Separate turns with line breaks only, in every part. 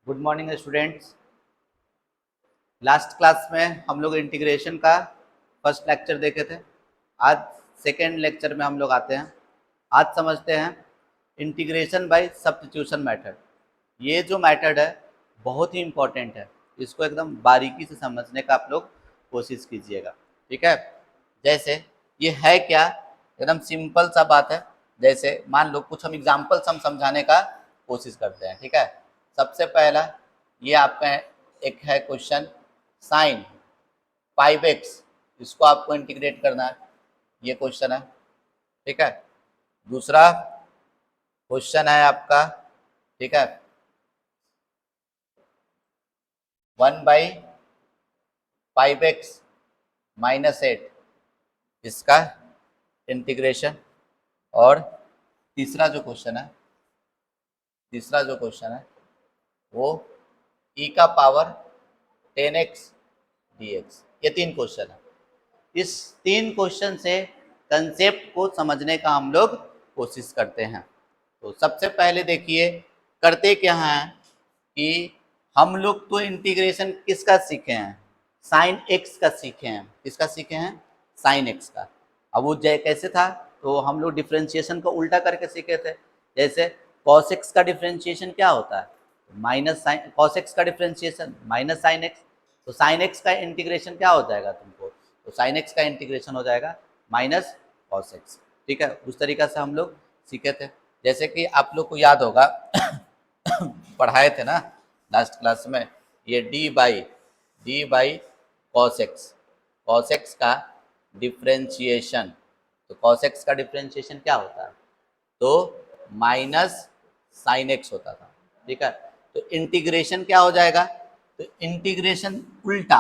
Good morning students. Last class में हम लोग इंटीग्रेशन का फर्स्ट लेक्चर देखे थे। आज सेकेंड लेक्चर में हम लोग आते हैं। आज समझते हैं इंटीग्रेशन बाय सब्स्टिट्यूशन मेथड। ये जो मेथड है बहुत ही इम्पोर्टेंट है, इसको एकदम बारीकी से समझने का आप लोग कोशिश कीजिएगा, ठीक है। जैसे ये है क्या, एकदम सिंपल सा बात है। जैसे मान लो कुछ हम एग्जाम्पल्स हम समझाने का कोशिश करते हैं, ठीक है। सबसे पहला ये आपका एक है क्वेश्चन, साइन 5x, इसको आपको इंटीग्रेट करना है, ये क्वेश्चन है, ठीक है। दूसरा क्वेश्चन है आपका, ठीक है, 1/5x -8, इसका इंटीग्रेशन। और तीसरा जो क्वेश्चन है वो e का पावर 10x dx। ये तीन क्वेश्चन है। इस तीन क्वेश्चन से कंसेप्ट को समझने का हम लोग कोशिश करते हैं। तो सबसे पहले देखिए करते क्या हैं कि हम लोग तो इंटीग्रेशन किसका सीखे हैं, साइन एक्स का सीखे हैं। किसका सीखे हैं, साइन एक्स का। अब वो कैसे था, तो हम लोग डिफ्रेंशिएशन को उल्टा करके सीखे थे। जैसे कॉस एक्स का डिफ्रेंशिएशन क्या होता है, माइनस साइन, कॉस एक्स का डिफ्रेंशिएशन माइनस साइन एक्स। तो साइन एक्स का इंटीग्रेशन क्या हो जाएगा तुमको, तो साइन एक्स का इंटीग्रेशन हो जाएगा माइनस कॉस एक्स, ठीक है। उस तरीका से हम लोग सीखे थे। जैसे कि आप लोग को याद होगा पढ़ाए थे ना लास्ट क्लास में, ये डी बाई कॉस एक्स का डिफ्रेंशिएशन। तो कॉस एक्स का डिफ्रेंशिएशन क्या होता है, तो माइनस साइन एक्स होता था, ठीक है। तो इंटीग्रेशन क्या हो जाएगा, तो इंटीग्रेशन उल्टा,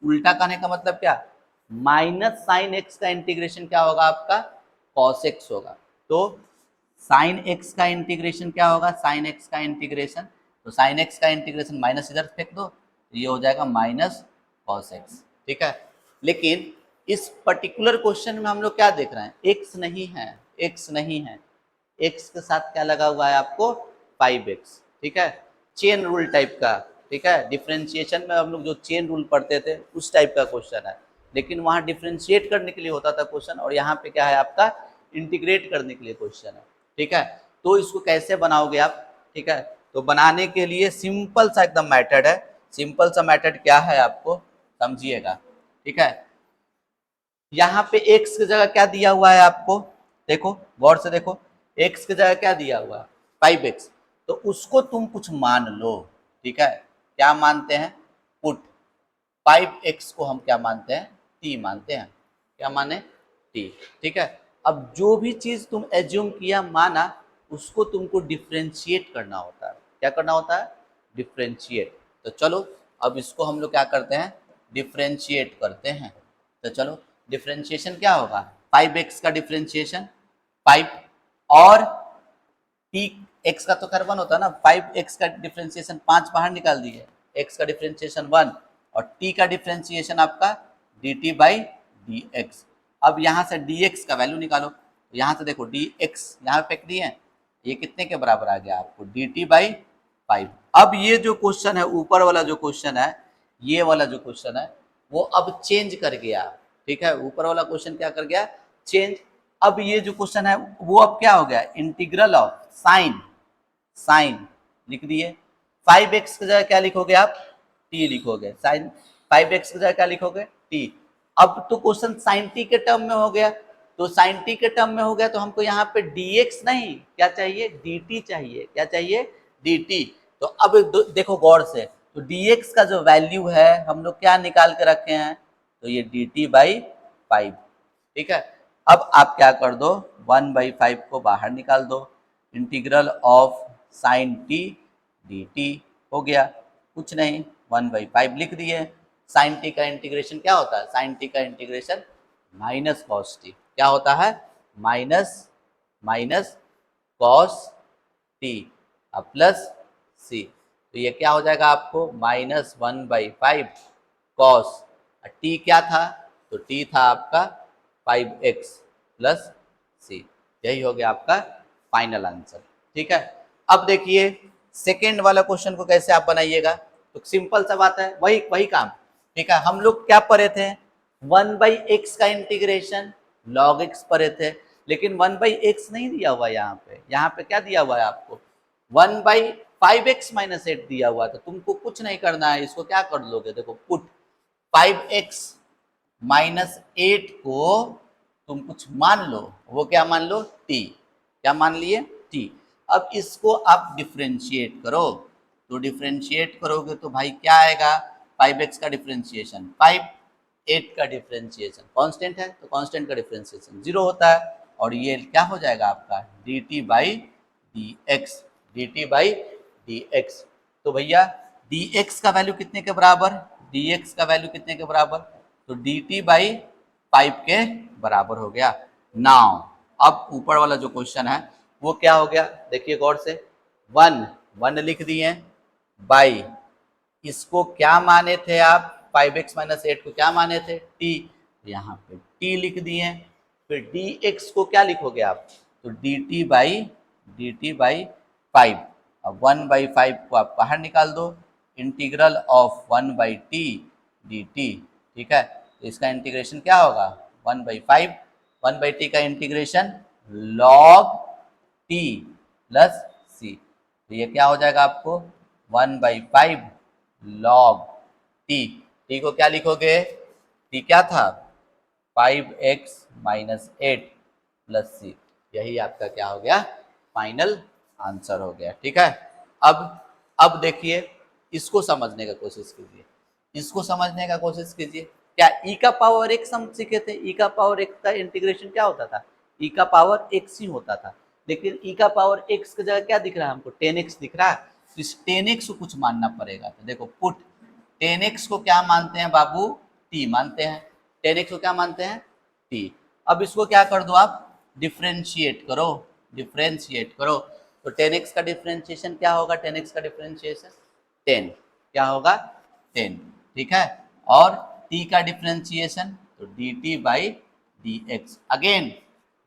उल्टा करने का मतलब क्या, माइनस साइन एक्स का इंटीग्रेशन क्या होगा आपका, कॉस एक्स होगा। तो साइन एक्स का इंटीग्रेशन क्या होगा, साइन एक्स का इंटीग्रेशन, तो साइन एक्स का इंटीग्रेशन माइनस इधर फेंक दो, तो ये हो जाएगा माइनस कॉस एक्स, ठीक है। लेकिन इस पर्टिकुलर क्वेश्चन में हम लोग क्या देख रहे हैं, एक्स नहीं है, एक्स नहीं है, एक्स के साथ क्या लगा हुआ है आपको, 5x, ठीक है। चेन रूल टाइप का, ठीक है। डिफ्रेंशिएशन में हम लोग जो चेन रूल पढ़ते थे उस टाइप का क्वेश्चन है, लेकिन वहाँ डिफ्रेंशिएट करने के लिए होता था क्वेश्चन, और यहाँ पे क्या है आपका, इंटीग्रेट करने के लिए क्वेश्चन है, ठीक है। तो इसको कैसे बनाओगे आप, ठीक है। तो बनाने के लिए सिंपल सा एकदम मेथड है। सिंपल सा मेथड क्या है आपको समझिएगा, ठीक है। यहाँ पे x की जगह क्या दिया हुआ है आपको, देखो गौर से देखो, x की जगह क्या दिया हुआ है, 5x। तो उसको तुम कुछ मान लो, ठीक है। क्या मानते हैं, पुट 5x को हम क्या मानते हैं, t मानते हैं। क्या माने, t, ठीक है। अब जो भी चीज तुम एज्यूम किया माना, उसको तुमको डिफ्रेंशिएट करना होता है। क्या करना होता है, डिफ्रेंशिएट। तो चलो अब इसको हम लोग क्या करते हैं, डिफ्रेंशिएट करते हैं। तो चलो डिफ्रेंशिएशन क्या होगा, 5x का डिफ्रेंशिएशन 5, और टी एक्स का तो खैर 1 होता है ना, 5x का डिफ्रेंशिएशन 5 बाहर निकाल दिए, x का डिफ्रेंशिएशन 1, और t का डिफ्रेंशिएशन आपका dt बाई डी एक्स। अब यहाँ से dx का वैल्यू निकालो, यहाँ से देखो dx यहाँ पे फेंक दिए, ये कितने के बराबर आ गया आपको, dt बाई 5। अब ये जो क्वेश्चन है, ऊपर वाला जो क्वेश्चन है, ये वाला जो क्वेश्चन है वो अब चेंज कर गया, ठीक है। ऊपर वाला क्वेश्चन क्या कर गया, चेंज। अब ये जो क्वेश्चन है वो अब क्या हो गया, इंटीग्रल ऑफ साइन, साइन लिख दिए, 5x की जगह क्या लिखोगे आप, t लिखोगे, साइन 5x की जगह क्या लिखोगे, t। अब तो क्वेश्चन साइन t के टर्म में हो गया, तो साइन t के टर्म में हो गया, तो हमको यहाँ पे dx नहीं क्या चाहिए, dt चाहिए। क्या चाहिए, dt। तो अब देखो गौर से, तो dx का जो वैल्यू है हम लोग क्या निकाल के रखे हैं, तो ये dt बाई 5, ठीक है। अब आप क्या कर दो, 1/5 को बाहर निकाल दो, integral of sine T D T हो गया, कुछ नहीं 1/5 लिख दिए। साइन टी का इंटीग्रेशन क्या होता है, साइन टी का इंटीग्रेशन माइनस कॉस टी, क्या होता है, माइनस माइनस कॉस टी अब प्लस सी। तो ये क्या हो जाएगा आपको, -1/5 कॉस, टी क्या था, तो टी था आपका 5x प्लस सी। यही हो गया आपका फाइनल आंसर, ठीक है। अब देखिए सेकेंड वाला क्वेश्चन को कैसे आप बनाइएगा, तो सिंपल सा बात है, वही वही काम। ठीक है, हम लोग क्या पढ़े थे, 1/x का इंटीग्रेशन log x पढ़े थे, लेकिन 1/x नहीं दिया हुआ यहाँ पे क्या दिया हुआ है आपको, 1/5x - 8 दिया हुआ था। तुमको कुछ नहीं करना है, इसको क्या कर लोगे, देखो पुट 5x - 8 को तुम कुछ मान लो, वो क्या मान लो, t, क्या मान लिए, t। अब इसको आप डिफ्रेंशिएट करो, तो डिफ्रेंशिएट करोगे तो भाई क्या आएगा, 5x का डिफ्रेंशिएशन 5, 8 का डिफ्रेंशिएशन कांस्टेंट है, तो कांस्टेंट का डिफ्रेंशिएशन 0 होता है, और ये क्या हो जाएगा आपका dt/dx, dt/dx। तो भैया dx का वैल्यू कितने के बराबर, dx का वैल्यू कितने के बराबर, तो dt/5 के बराबर हो गया। नाउ अब ऊपर वाला जो क्वेश्चन है वो क्या हो गया, देखिए गौर से, 1 लिख दिए, बाई इसको क्या माने थे आप, 5x - 8 को क्या माने थे, t, यहाँ पे t लिख दिए, फिर dx को क्या लिखोगे आप, तो dt/5। अब 1/5 को आप बाहर निकाल दो, इंटीग्रल ऑफ 1/t dt, ठीक है, तो इसका इंटीग्रेशन क्या होगा, 1/5, 1/t का integration log t plus c, तो ये क्या हो जाएगा आपको 1/5 log t को क्या लिखोगे, t क्या था 5x - 8 प्लस c, यही आपका क्या हो गया, फाइनल आंसर हो गया। ठीक है, अब देखिए इसको समझने का कोशिश कीजिए, इसको समझने का कोशिश कीजिए। क्या e का पावर x हम सीखे थे, e का पावर x का इंटीग्रेशन क्या होता था, e का पावर x ही होता था, लेकिन e का पावर x की जगह क्या दिख रहा है हमको, 10x दिख रहा है, तो इस 10x को कुछ मानना पड़ेगा। तो देखो पुट 10x को क्या मानते हैं बाबू, t मानते हैं, 10x को क्या मानते हैं, t। अब इसको क्या कर दो आप, डिफ्रेंशिएट करो, डिफ्रेंशिएट करो, तो 10x का डिफ्रेंशिएशन क्या होगा, 10x का डिफ्रेंशिएशन 10 क्या होगा, 10, ठीक है, और t का डिफ्रेंशिएशन तो dt/dx। अगेन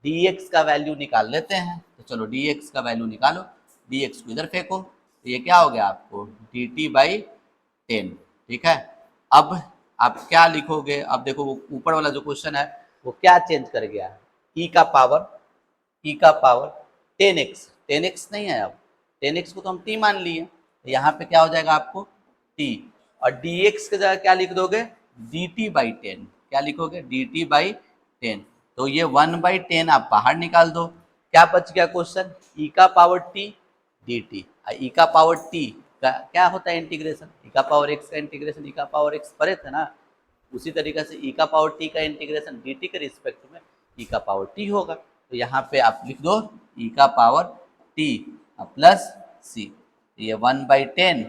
dx का वैल्यू निकाल लेते हैं, तो चलो dx का वैल्यू निकालो, dx को इधर फेंको, तो ये क्या हो गया आपको dt/10। ठीक है, अब आप क्या लिखोगे, अब देखो वो ऊपर वाला जो क्वेश्चन है वो क्या चेंज कर गया है, e का पावर 10x, 10x नहीं है, अब 10x को तो हम t मान लिए, तो यहाँ पे क्या हो जाएगा आपको t, और dx की जगह क्या लिख दोगे, dt/10, क्या लिखोगे dt/10, तो ये 1/10 आप बाहर निकाल दो, क्या बच गया क्वेश्चन, e का पावर t dt, e का पावर t का क्या होता है इंटीग्रेशन, e का पावर x का इंटीग्रेशन e का पावर x पढ़े थे ना, उसी तरीके से e का पावर t का इंटीग्रेशन dt के रिस्पेक्ट में e का पावर t होगा, तो यहाँ पे आप लिख दो e का पावर t प्लस c, ये 1/10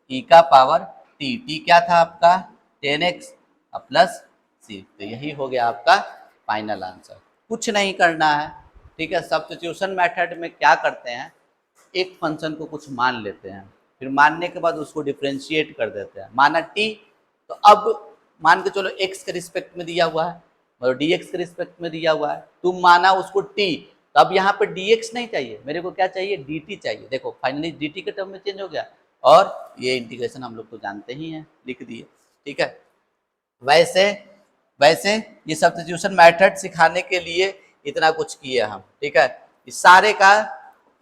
e का पावर t क्या था आपका 10x प्लस c, तो यही हो गया आपका फाइनल आंसर। कुछ नहीं करना है, ठीक है, सब्स्टिट्यूशन मेथड में क्या करते हैं, एक फंक्शन को कुछ मान लेते हैं, फिर मानने के बाद उसको डिफ्रेंशिएट कर देते हैं, माना t, तो अब मान के चलो x के रिस्पेक्ट में दिया हुआ है, मतलब dx के रिस्पेक्ट में दिया हुआ है, तुम माना उसको t, तो अब यहाँ पे dx नहीं चाहिए, मेरे को क्या चाहिए dt चाहिए, देखो फाइनली dt के टर्म में चेंज हो गया, और ये इंटीग्रेशन हम लोग तो जानते ही हैं, लिख दिए। ठीक है, वैसे वैसे ये सब्स्टिट्यूशन मेथड सिखाने के लिए इतना कुछ किए हम। ठीक है, इस सारे का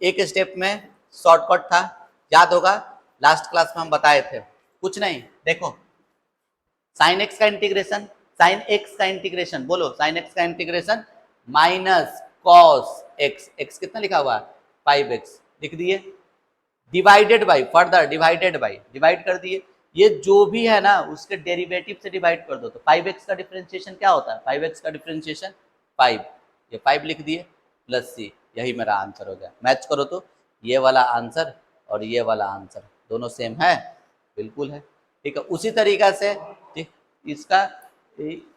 एक स्टेप में शॉर्टकट था, याद होगा लास्ट क्लास में हम बताए थे, कुछ नहीं, देखो साइन एक्स का इंटीग्रेशन, साइन एक्स का इंटीग्रेशन बोलो, साइन एक्स का integration minus cos x, x कितना लिखा हुआ है 5x, लिख दिए, divided by, further divided by, divide कर दिए, ये जो भी है ना उसके डेरिवेटिव से डिवाइड कर दो, तो 5x का डिफरेंशिएशन क्या होता है, 5x का डिफरेंशिएशन 5, ये 5 लिख दिए प्लस c, यही मेरा आंसर हो गया। मैच करो तो ये वाला आंसर और ये वाला आंसर दोनों सेम है, बिल्कुल है। ठीक है, उसी तरीका से ठीक इसका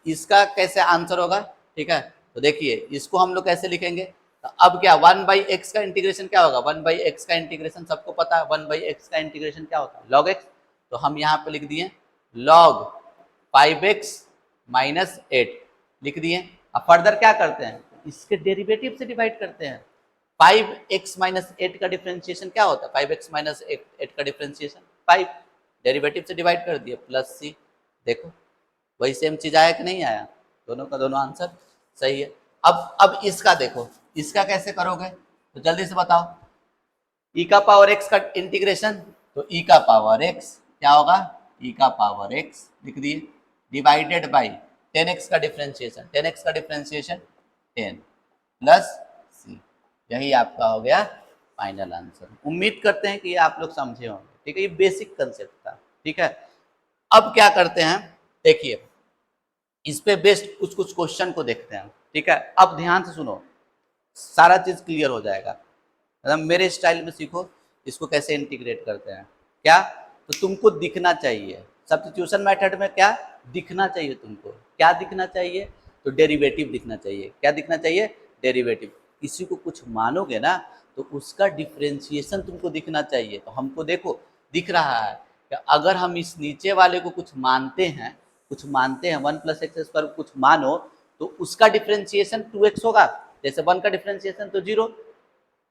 इसका कैसे आंसर होगा, ठीक है, तो देखिए इसको हम लोग कैसे लिखेंगे, तो अब क्या 1/x का इंटीग्रेशन क्या होगा, 1/x का इंटीग्रेशन सबको पता है, 1/x का इंटीग्रेशन क्या होता है log x, तो हम यहाँ पे लिख दिए log 5x - 8 लिख दिए। अब फर्दर क्या करते हैं, इसके डेरिवेटिव से डिवाइड करते हैं, 5x माइनस 8 का डिफरेंशिएशन क्या होता है? 5x माइनस 8 का डिफरेंशिएशन 5, डेरिवेटिव से डिवाइड कर दिए प्लस c। देखो वही सेम चीज आया कि नहीं आया? दोनों का दोनों आंसर सही है। अब इसका देखो, इसका कैसे करोगे तो जल्दी से बताओ। e का पावर x का इंटीग्रेशन, तो e का पावर x क्या होगा? e का पावर x लिख दिए डिवाइडेड बाई 10x का डिफरेंशिएशन, 10x का डिफरेंशिएशन 10 प्लस c। यही आपका हो गया फाइनल आंसर। उम्मीद करते हैं कि ये आप लोग समझे होंगे, ठीक है। ये बेसिक कंसेप्ट था, ठीक है। अब क्या करते हैं, देखिए इस पे बेस्ड कुछ कुछ क्वेश्चन को देखते हैं, ठीक है। अब ध्यान से सुनो, सारा चीज क्लियर हो जाएगा। मतलब मेरे स्टाइल में सीखो इसको कैसे इंटीग्रेट करते हैं। क्या? तो तुमको दिखना चाहिए सब्स्टिट्यूशन मेथड में, क्या दिखना चाहिए तुमको? क्या दिखना चाहिए? तो डेरिवेटिव दिखना चाहिए। क्या दिखना चाहिए? डेरिवेटिव। किसी को कुछ मानोगे ना तो उसका डिफरेंशिएशन तुमको दिखना चाहिए। तो हमको देखो दिख रहा है कि अगर हम इस नीचे वाले को कुछ मानते हैं, वन प्लस एक्स स्क्वायर कुछ मानो, तो उसका डिफरेंशिएशन 2x होगा। जैसे 1 का डिफरेंशिएशन तो 0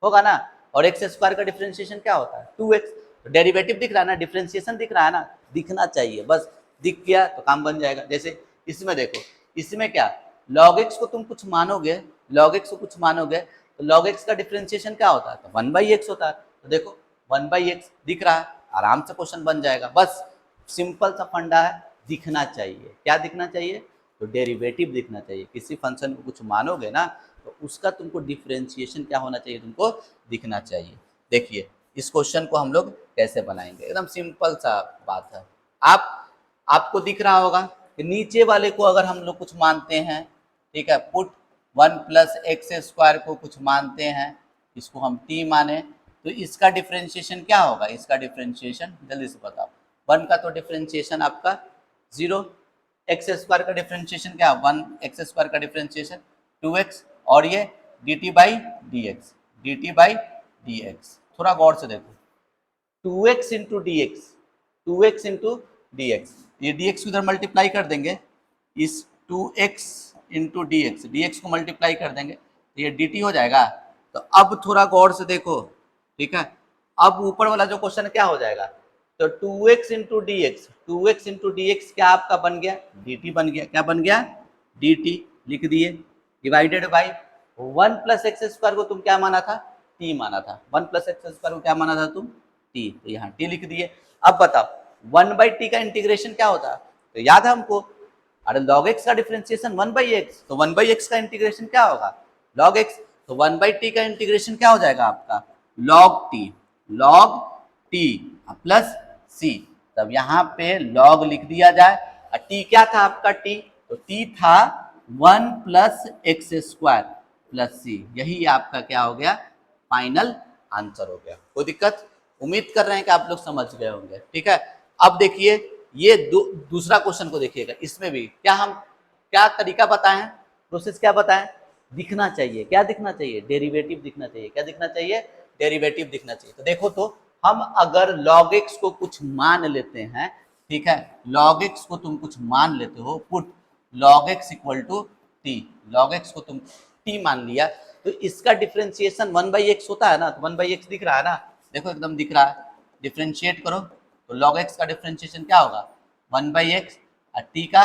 होगा ना, और एक्स स्क्वायर का डिफरेंशिएशन क्या होता है? 2x। तो डेरिवेटिव दिख रहा है ना, डिफरेंशिएशन दिख रहा है ना, दिखना चाहिए। बस दिख गया तो काम बन जाएगा। जैसे इसमें देखो, इसमें क्या log x को तुम कुछ मानोगे, log x को कुछ मानोगे तो log x का डिफरेंशिएशन क्या होता है? तो 1/x होता है। तो देखो 1/x दिख रहा है, आराम से क्वेश्चन बन जाएगा। बस सिंपल सा फंडा है, दिखना चाहिए। क्या दिखना चाहिए? तो डेरिवेटिव दिखना चाहिए। किसी फंक्शन को कुछ मानोगे ना तो उसका तुमको डिफरेंशिएशन क्या होना चाहिए? तुमको दिखना चाहिए। देखिए इस क्वेश्चन को हम लोग कैसे बनाएंगे, एकदम सिंपल सा बात है। आपको दिख रहा होगा कि नीचे वाले को अगर हम लोग कुछ मानते हैं, ठीक है, पुट 1 प्लस एक्स स्क्वायर को कुछ मानते हैं, इसको हम t माने, तो इसका डिफरेंशिएशन क्या होगा? इसका डिफरेंशिएशन जल्दी से बताओ। 1 का तो डिफरेंशिएशन आपका 0, एक्स स्क्वायर का डिफरेंशिएशन क्या? 1 एक्स स्क्वायर का डिफरेंशिएशन 2x, और ये dt बाई डी एक्स। थोड़ा गौर से देखो, 2x into d x, 2x into d x, ये dx को इधर मल्टीप्लाई कर देंगे, इस 2x इंटू डी एक्स को मल्टीप्लाई कर देंगे तो ये dt हो जाएगा। तो अब थोड़ा गौर से देखो, ठीक है। अब ऊपर वाला जो क्वेश्चन क्या हो जाएगा? तो 2x into d x, 2x into d x क्या आपका बन गया? dt बन गया। क्या बन गया? dt लिख दिए divided by 1 plus x square को तुम क्या माना था? t माना था। 1 प्लस एक्स स्क्वायर को क्या माना था तुम? t। तो यहाँ t लिख दिए। अब बताओ 1/t का इंटीग्रेशन क्या होता है? तो याद है हमको, अरे log x का डिफरेंशिएशन 1/x, तो 1/x का इंटीग्रेशन क्या होगा? log x। तो 1/t का इंटीग्रेशन क्या हो जाएगा आपका? log t plus c। तब यहाँ पे log लिख दिया जाए, और t क्या था आपका? t तो t था 1 plus x square plus c। यही आपका क्या हो गया? फाइनल आंसर हो गया। कोई दिक्कत? उम्मीद कर रहे हैं कि आप लोग समझ गए होंगे, ठीक है। अब देखिए ये दूसरा क्वेश्चन को देखिएगा। इसमें भी क्या तरीका बताएं, प्रोसेस क्या बताएं? दिखना चाहिए। क्या दिखना चाहिए? डेरिवेटिव दिखना चाहिए। क्या दिखना चाहिए? डेरिवेटिव दिखना चाहिए। तो देखो, तो हम अगर log x को कुछ मान लेते हैं, ठीक है, log x को तुम कुछ मान लेते हो, put log x equal to t, log x को तुम t मान लिया, तो इसका डिफरेंशिएशन 1/x होता है ना, तो 1/x दिख रहा है ना, देखो एकदम दिख रहा है। डिफरेंशिएट करो तो log x का डिफरेंशिएशन क्या होगा? 1/x, और t का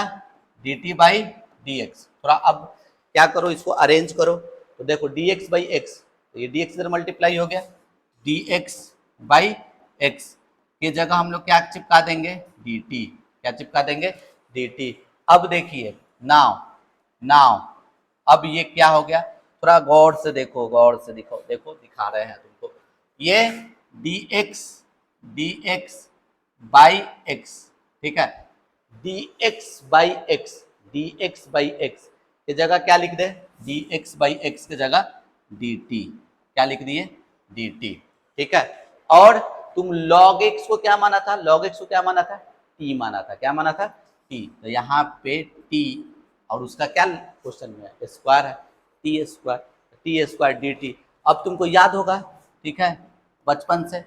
dt बाई डी एक्स। थोड़ा अब क्या करो, इसको अरेंज करो, तो देखो dx बाई एक्स, तो ये dx इधर मल्टीप्लाई हो गया, dx बाई एक्स की जगह हम लोग क्या चिपका देंगे? dt। क्या चिपका देंगे? dt। अब देखिए नाउ अब ये क्या हो गया? थोड़ा गौर से देखो, गौर से देखो दिखा रहे हैं तुमको। ये dx बाई एक्स, ठीक है, dx बाई एक्स की जगह क्या लिख दे? dx बाई एक्स की जगह dt। क्या लिख दिए? dt, ठीक है। और तुम log x को क्या माना था? log x को क्या माना था? t माना था। क्या माना था? t। तो यहाँ पे t, और उसका क्या क्वेश्चन में है? स्क्वायर है, टी स्क्वायर dt। अब तुमको याद होगा, ठीक है, बचपन से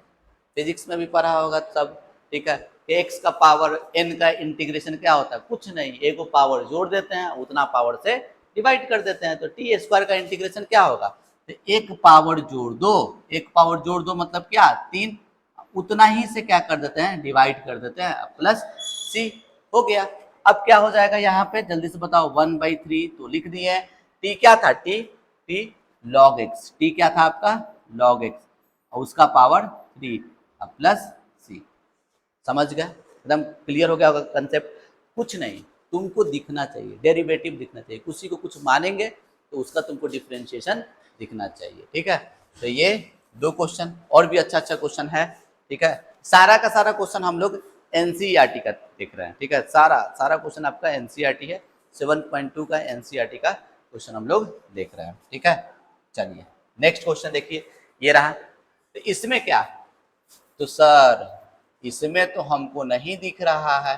फिजिक्स में भी पढ़ा होगा सब, ठीक है, x का पावर n का इंटीग्रेशन क्या होता है? कुछ नहीं, a को पावर जोड़ देते हैं, उतना पावर से डिवाइड कर देते हैं। तो टी स्क्वायर का इंटीग्रेशन क्या होगा? तो एक पावर जोड़ दो, एक पावर जोड़ दो मतलब क्या, 3, उतना ही से क्या कर देते हैं, डिवाइड कर देते हैं, प्लस सी हो गया। अब क्या हो जाएगा यहाँ पे, जल्दी से बताओ, 1/3 तो लिख दिए। टी क्या था, टी लॉग एक्स, टी क्या था आपका, लॉग एक्स, और उसका पावर 3 प्लस सी। समझ गए, एकदम क्लियर हो गया होगा कंसेप्ट। कुछ नहीं, तुमको दिखना चाहिए, डेरिवेटिव दिखना चाहिए, किसी को कुछ मानेंगे तो उसका तुमको डिफरेंशिएशन दिखना चाहिए, ठीक है। तो ये 2 क्वेश्चन, और भी अच्छा अच्छा क्वेश्चन है, ठीक है। सारा का सारा क्वेश्चन हम लोग एनसीईआरटी का देख रहे हैं, ठीक है। सारा सारा क्वेश्चन आपका एनसीईआरटी है, 7.2 का एनसीईआरटी का क्वेश्चन हम लोग देख रहे हैं, ठीक है। चलिए नेक्स्ट क्वेश्चन देखिए, ये रहा। तो इसमें क्या, तो सर इसमें तो हमको नहीं दिख रहा है,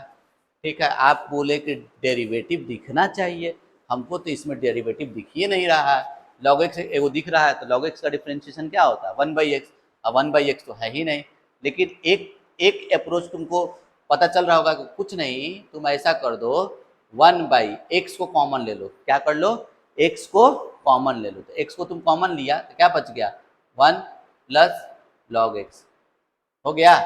ठीक है। आप बोले कि डेरिवेटिव दिखना चाहिए, हमको तो इसमें डेरिवेटिव दिख ही नहीं रहा है। लॉग एक्स एगो दिख रहा है, तो लॉग एक्स का डिफरेंशिएशन क्या होता है, 1/x। अब 1/x तो है ही नहीं, लेकिन एक एक अप्रोच तुमको पता चल रहा होगा कि कुछ नहीं, तुम ऐसा कर दो, 1/x को कॉमन ले लो। क्या कर लो, x को कॉमन ले लो। तो x को तुम कॉमन लिया तो क्या बच गया, 1 प्लस लॉग एक्स हो गया,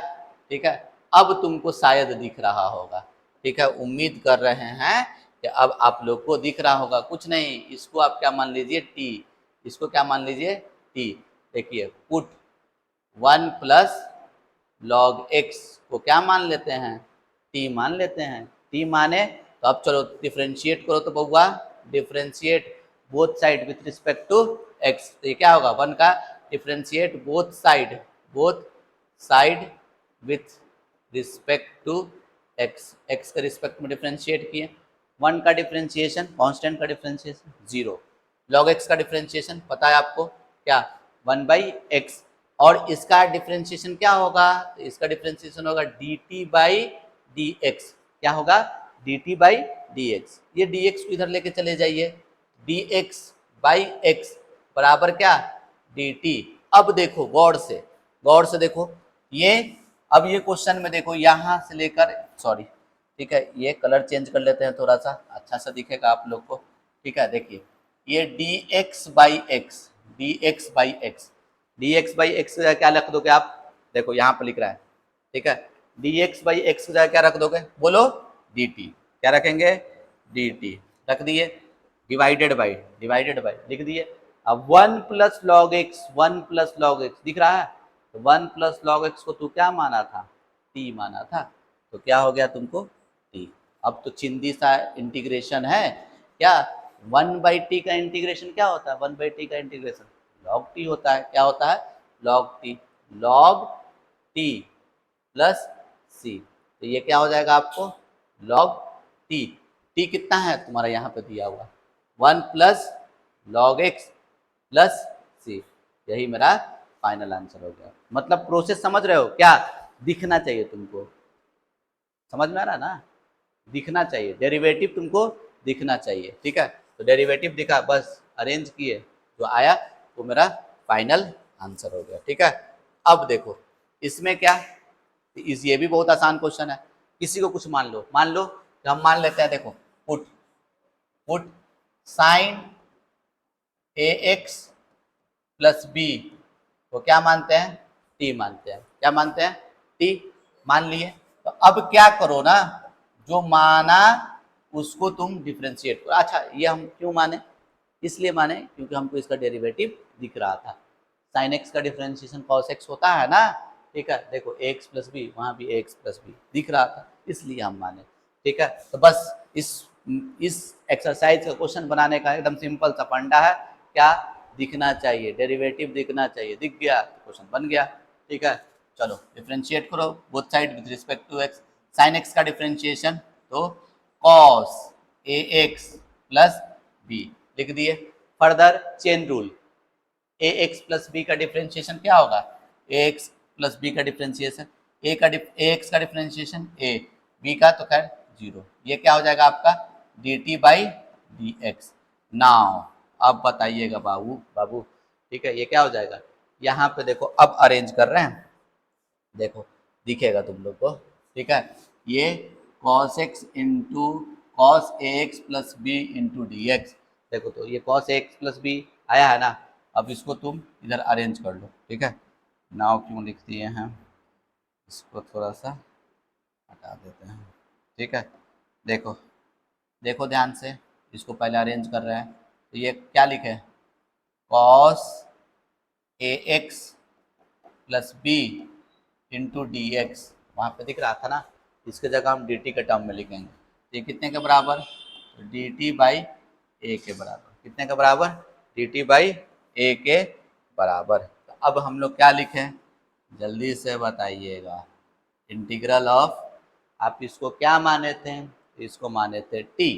ठीक है। अब तुमको शायद दिख रहा होगा, ठीक है, उम्मीद कर रहे हैं कि अब आप लोग को दिख रहा होगा। कुछ नहीं, इसको आप क्या मान लीजिए, टी, इसको क्या मान लीजिए, टी। देखिए पुट 1 प्लस लॉग एक्स को क्या मान लेते हैं, टी मान लेते हैं। टी माने तो अब चलो डिफ्रेंशिएट करो, तो बउआ differentiate both side with respect to x. तो ये क्या होगा, 1 का differentiate both side with respect to x, x के रिस्पेक्ट में डिफ्रेंशिएट किए। 1 का डिफ्रेंशिएशन, कांस्टेंट का डिफ्रेंशिएशन 0, लॉग एक्स का डिफ्रेंशिएशन पता है आपको क्या, 1/x, और इसका डिफ्रेंशिएशन क्या होगा, तो इसका डिफ्रेंशिएशन होगा dt/dx। क्या होगा, dt/dx। ये dx को इधर लेके चले जाइए, dx/x बराबर क्या, dt। अब देखो गौर से देखो, ये अब ये क्वेश्चन में देखो, यहां से लेकर, सॉरी, ठीक है, ये कलर चेंज कर लेते हैं थोड़ा सा, अच्छा सा दिखेगा आप लोग को, ठीक है। देखिए ये dx/x, dx/x, dx/x क्या रख दोगे आप, देखो यहाँ पर लिख रहा है, ठीक है। dx/x क्या रख दोगे, बोलो, dt। क्या रखेंगे, dt रख दिए, डिवाइडेड बाई लिख दिए। अब 1 plus log x, 1 plus log x दिख रहा है, तो 1 प्लस लॉग एक्स को तू क्या माना था, टी माना था, तो क्या हो गया तुमको, टी। अब तो चिंदी सा इंटीग्रेशन है क्या, 1/t का इंटीग्रेशन क्या होता है, 1/t का इंटीग्रेशन लॉग टी होता है। क्या होता है, लॉग टी प्लस सी। तो ये क्या हो जाएगा आपको, लॉग टी, टी कितना है तुम्हारा यहाँ पे दिया हुआ, 1 plus log x plus c. यही मेरा फाइनल आंसर हो गया। मतलब प्रोसेस समझ रहे हो क्या, दिखना चाहिए तुमको, समझ में आ रहा है ना, दिखना चाहिए, डेरिवेटिव तुमको दिखना चाहिए, ठीक है। तो डेरिवेटिव दिखा, बस अरेंज किए, जो आया वो मेरा फाइनल आंसर हो गया, ठीक है। अब देखो इसमें क्या, इस ये भी बहुत आसान क्वेश्चन है, किसी को कुछ मान लो कि हम मान लेते हैं, देखो पुट पुट साइन ए एक्स प्लस बी को क्या मानते हैं, टी मानते हैं। क्या मानते हैं, टी मान लिए। तो अब क्या करो ना, जो माना उसको तुम डिफ्रेंशिएट करो। अच्छा ये हम क्यों माने, इसलिए माने क्योंकि हमको इसका डेरिवेटिव दिख रहा था। साइन एक्स का डिफ्रेंशिएशन कॉस एक्स होता है ना, ठीक है। देखो एक्स प्लस बी, वहाँ भी एक्स प्लस बी दिख रहा था, इसलिए हम माने, ठीक है। तो बस इस एक्सरसाइज का क्वेश्चन बनाने का एकदम सिंपल सा फंडा है, क्या, दिखना चाहिए, डेरिवेटिव दिखना चाहिए, दिख गया तो क्वेश्चन बन गया, ठीक है। चलो डिफ्रेंशिएट करो both side with respect to x. Sine x का डिफ्रेंशिएशन तो cos a x plus b लिख दिए। Further chain rule, a x plus b का डिफ्रेंशिएशन क्या होगा, ए एक्स प्लस बी का डिफ्रेंशिएशन, ए एक्स का डिफ्रेंशिएशन ए, बी का तो खैर 0, ये क्या हो जाएगा आपका dt/dx। नाउ अब बताइएगा बाबू, ठीक है, ये क्या हो जाएगा, यहाँ पे देखो अब अरेंज कर रहे हैं, देखो दिखेगा तुम लोग को, ठीक है। ये cos x into cos a x plus b into d x, देखो तो ये cos a x plus b आया है ना, अब इसको तुम इधर अरेंज कर लो, ठीक है। नाउ क्यों लिख दिए हैं, इसको थोड़ा सा हटा देते हैं, ठीक है। देखो देखो ध्यान से, इसको पहले अरेंज कर रहे हैं, तो ये क्या लिखे, cos a x plus b into d x, वहाँ पे दिख रहा था ना, इसके जगह हम डी टी के टर्म में लिखेंगे। तो ये कितने के बराबर, डी टी बाई ए के बराबर, कितने के बराबर, डी टी बाई ए के बराबर। तो अब हम लोग क्या लिखें, जल्दी से बताइएगा, इंटीग्रल ऑफ, आप इसको क्या माने थे, इसको माने थे टी,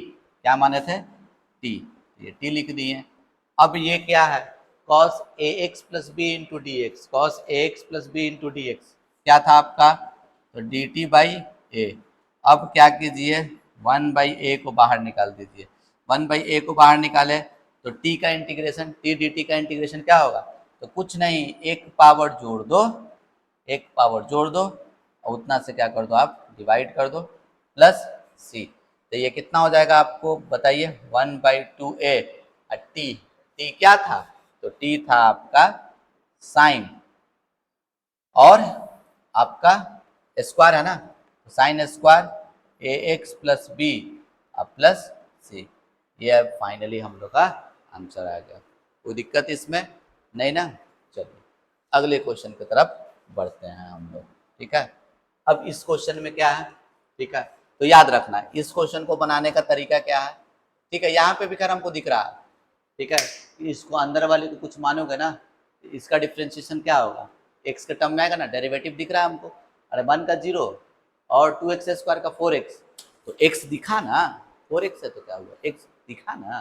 क्या माने थे, टी, ये टी लिख दिए। अब ये क्या है, cos a x plus b into d x, cos a x plus b into d x क्या था आपका, तो डी टी बाई ए। अब क्या कीजिए, वन बाई ए को बाहर निकाल दीजिए, वन बाई ए को बाहर निकाले तो टी का इंटीग्रेशन, टी डी टी का इंटीग्रेशन क्या होगा, तो कुछ नहीं, एक पावर जोड़ दो, एक पावर जोड़ दो और उतना से क्या कर दो आप, डिवाइड कर दो, प्लस सी। तो ये कितना हो जाएगा आपको बताइए, one by two A, T, T क्या था, तो टी था आपका साइन, और आपका स्क्वायर है ना, साइन स्क्वायर ए x plus B plus c. ये फाइनली हम लोग का आंसर आ गया, कोई दिक्कत इसमें नहीं ना। चलिए अगले क्वेश्चन की तरफ बढ़ते हैं हम लोग, ठीक है। अब इस क्वेश्चन में क्या है, ठीक है, तो याद रखना इस क्वेश्चन को बनाने का तरीका क्या है, ठीक है। यहाँ पे भी खैर हमको दिख रहा है, ठीक है, इसको अंदर वाले को कुछ मानोगे ना, इसका डिफ्रेंशिएशन क्या होगा, एक्स के टर्म में आएगा ना, डेरिवेटिव दिख रहा है हमको, अरे 1 का 0 और 2x स्क्वायर का 4x, तो x दिखा ना, 4x है तो क्या हुआ, x दिखा ना,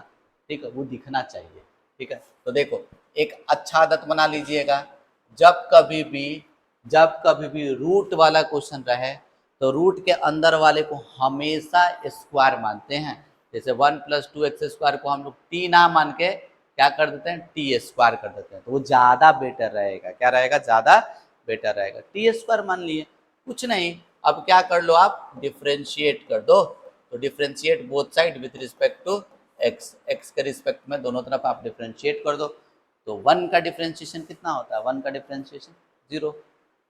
ठीक है, वो दिखना चाहिए, ठीक है। तो देखो एक अच्छा आदत बना लीजिएगा, जब कभी भी रूट वाला क्वेश्चन रहे तो रूट के अंदर वाले को हमेशा स्क्वायर मानते हैं। जैसे 1 प्लस 2x स्क्वायर को हम लोग टी ना मान के क्या कर देते हैं, टी स्क्वायर कर देते हैं, तो वो ज़्यादा बेटर रहेगा, क्या रहेगा, ज़्यादा बेटर रहेगा। टी स्क्वायर मान लिए, कुछ नहीं, अब क्या कर लो आप, डिफ्रेंशिएट कर दो, तो differentiate both side with respect to x, x के रिस्पेक्ट में दोनों तरफ आप डिफ्रेंशिएट कर दो, तो 1 का डिफ्रेंशिएशन कितना होता है, 1 का डिफ्रेंशिएशन 0,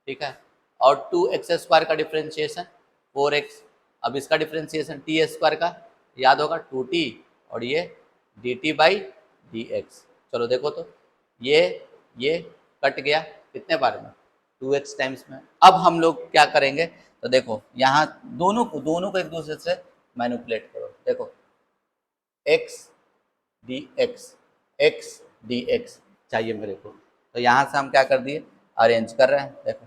ठीक है, और 2x स्क्वायर का डिफ्रेंशिएशन 4x, अब इसका डिफ्रेंशिएशन टी स्क्वायर का याद होगा 2t, और ये d t by d x. चलो देखो तो ये कट गया कितने बार में, 2x टाइम्स में। अब हम लोग क्या करेंगे, तो देखो यहाँ दोनों को एक दूसरे से मैनिपुलेट करो, देखो x एक्स डी एक्स चाहिए मेरे को, तो यहाँ से हम क्या कर दिए, अरेंज कर रहे हैं, देखो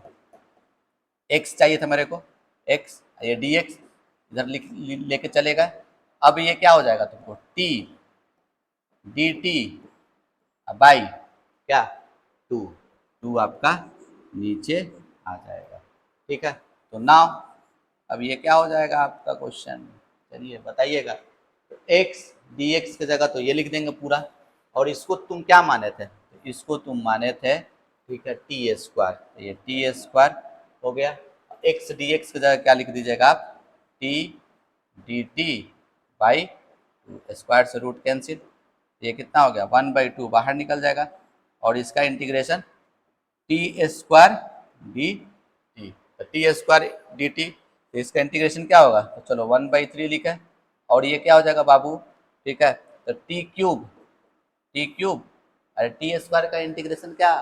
x चाहिए था मेरे को, x, ये डी एक्स इधर लेके चलेगा, अब ये क्या हो जाएगा तुमको, t डी टी बाई क्या, टू आपका नीचे आ जाएगा, ठीक है। तो नाउ अब ये क्या हो जाएगा आपका क्वेश्चन, चलिए बताइएगा, तो x dx की जगह तो ये लिख देंगे पूरा, और इसको तुम क्या माने थे, तो इसको तुम माने थे, ठीक है, टी स्क्वायर, तो ये टी स्क्वायर हो गया, x dx की जगह क्या लिख दीजिएगा आप, T D t by square से रूट कैंसिल, ये कितना हो गया, 1/2 बाहर निकल जाएगा, और इसका integration T square D T, तो टी स्क्वायर डी टी, तो इसका इंटीग्रेशन क्या होगा, तो चलो 1/3 लिखा, और ये क्या हो जाएगा बाबू, ठीक है, तो टी क्यूब, अरे टी स्क्वायर का इंटीग्रेशन क्या,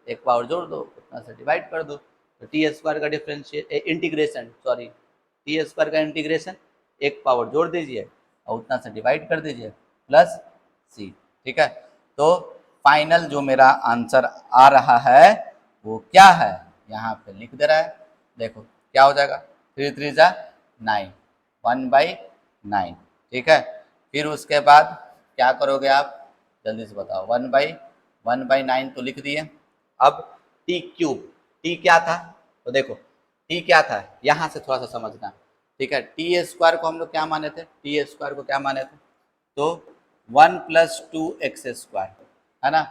एक पावर जोड़ दो उतना से डिवाइड कर दो, तो टी स्क्वायर का इंटीग्रेशन टी स्क्वायर का इंटीग्रेशन एक पावर जोड़ दीजिए और उतना से डिवाइड कर दीजिए प्लस सी, ठीक है। तो फाइनल जो मेरा आंसर आ रहा है वो क्या है, यहाँ पे लिख दे रहा है, देखो क्या हो जाएगा, 3 3 जा 9, 1/9, ठीक है। फिर उसके बाद क्या करोगे आप, जल्दी से बताओ, 1/9 तो लिख दिए, अब टी क्यूब, टी क्या था, तो देखो टी क्या था, यहाँ से थोड़ा सा समझना, ठीक है। टी स्क्वायर को हम लोग क्या माने थे, टी स्क्वायर को क्या माने थे, तो 1 + 2x स्क्वायर है ना,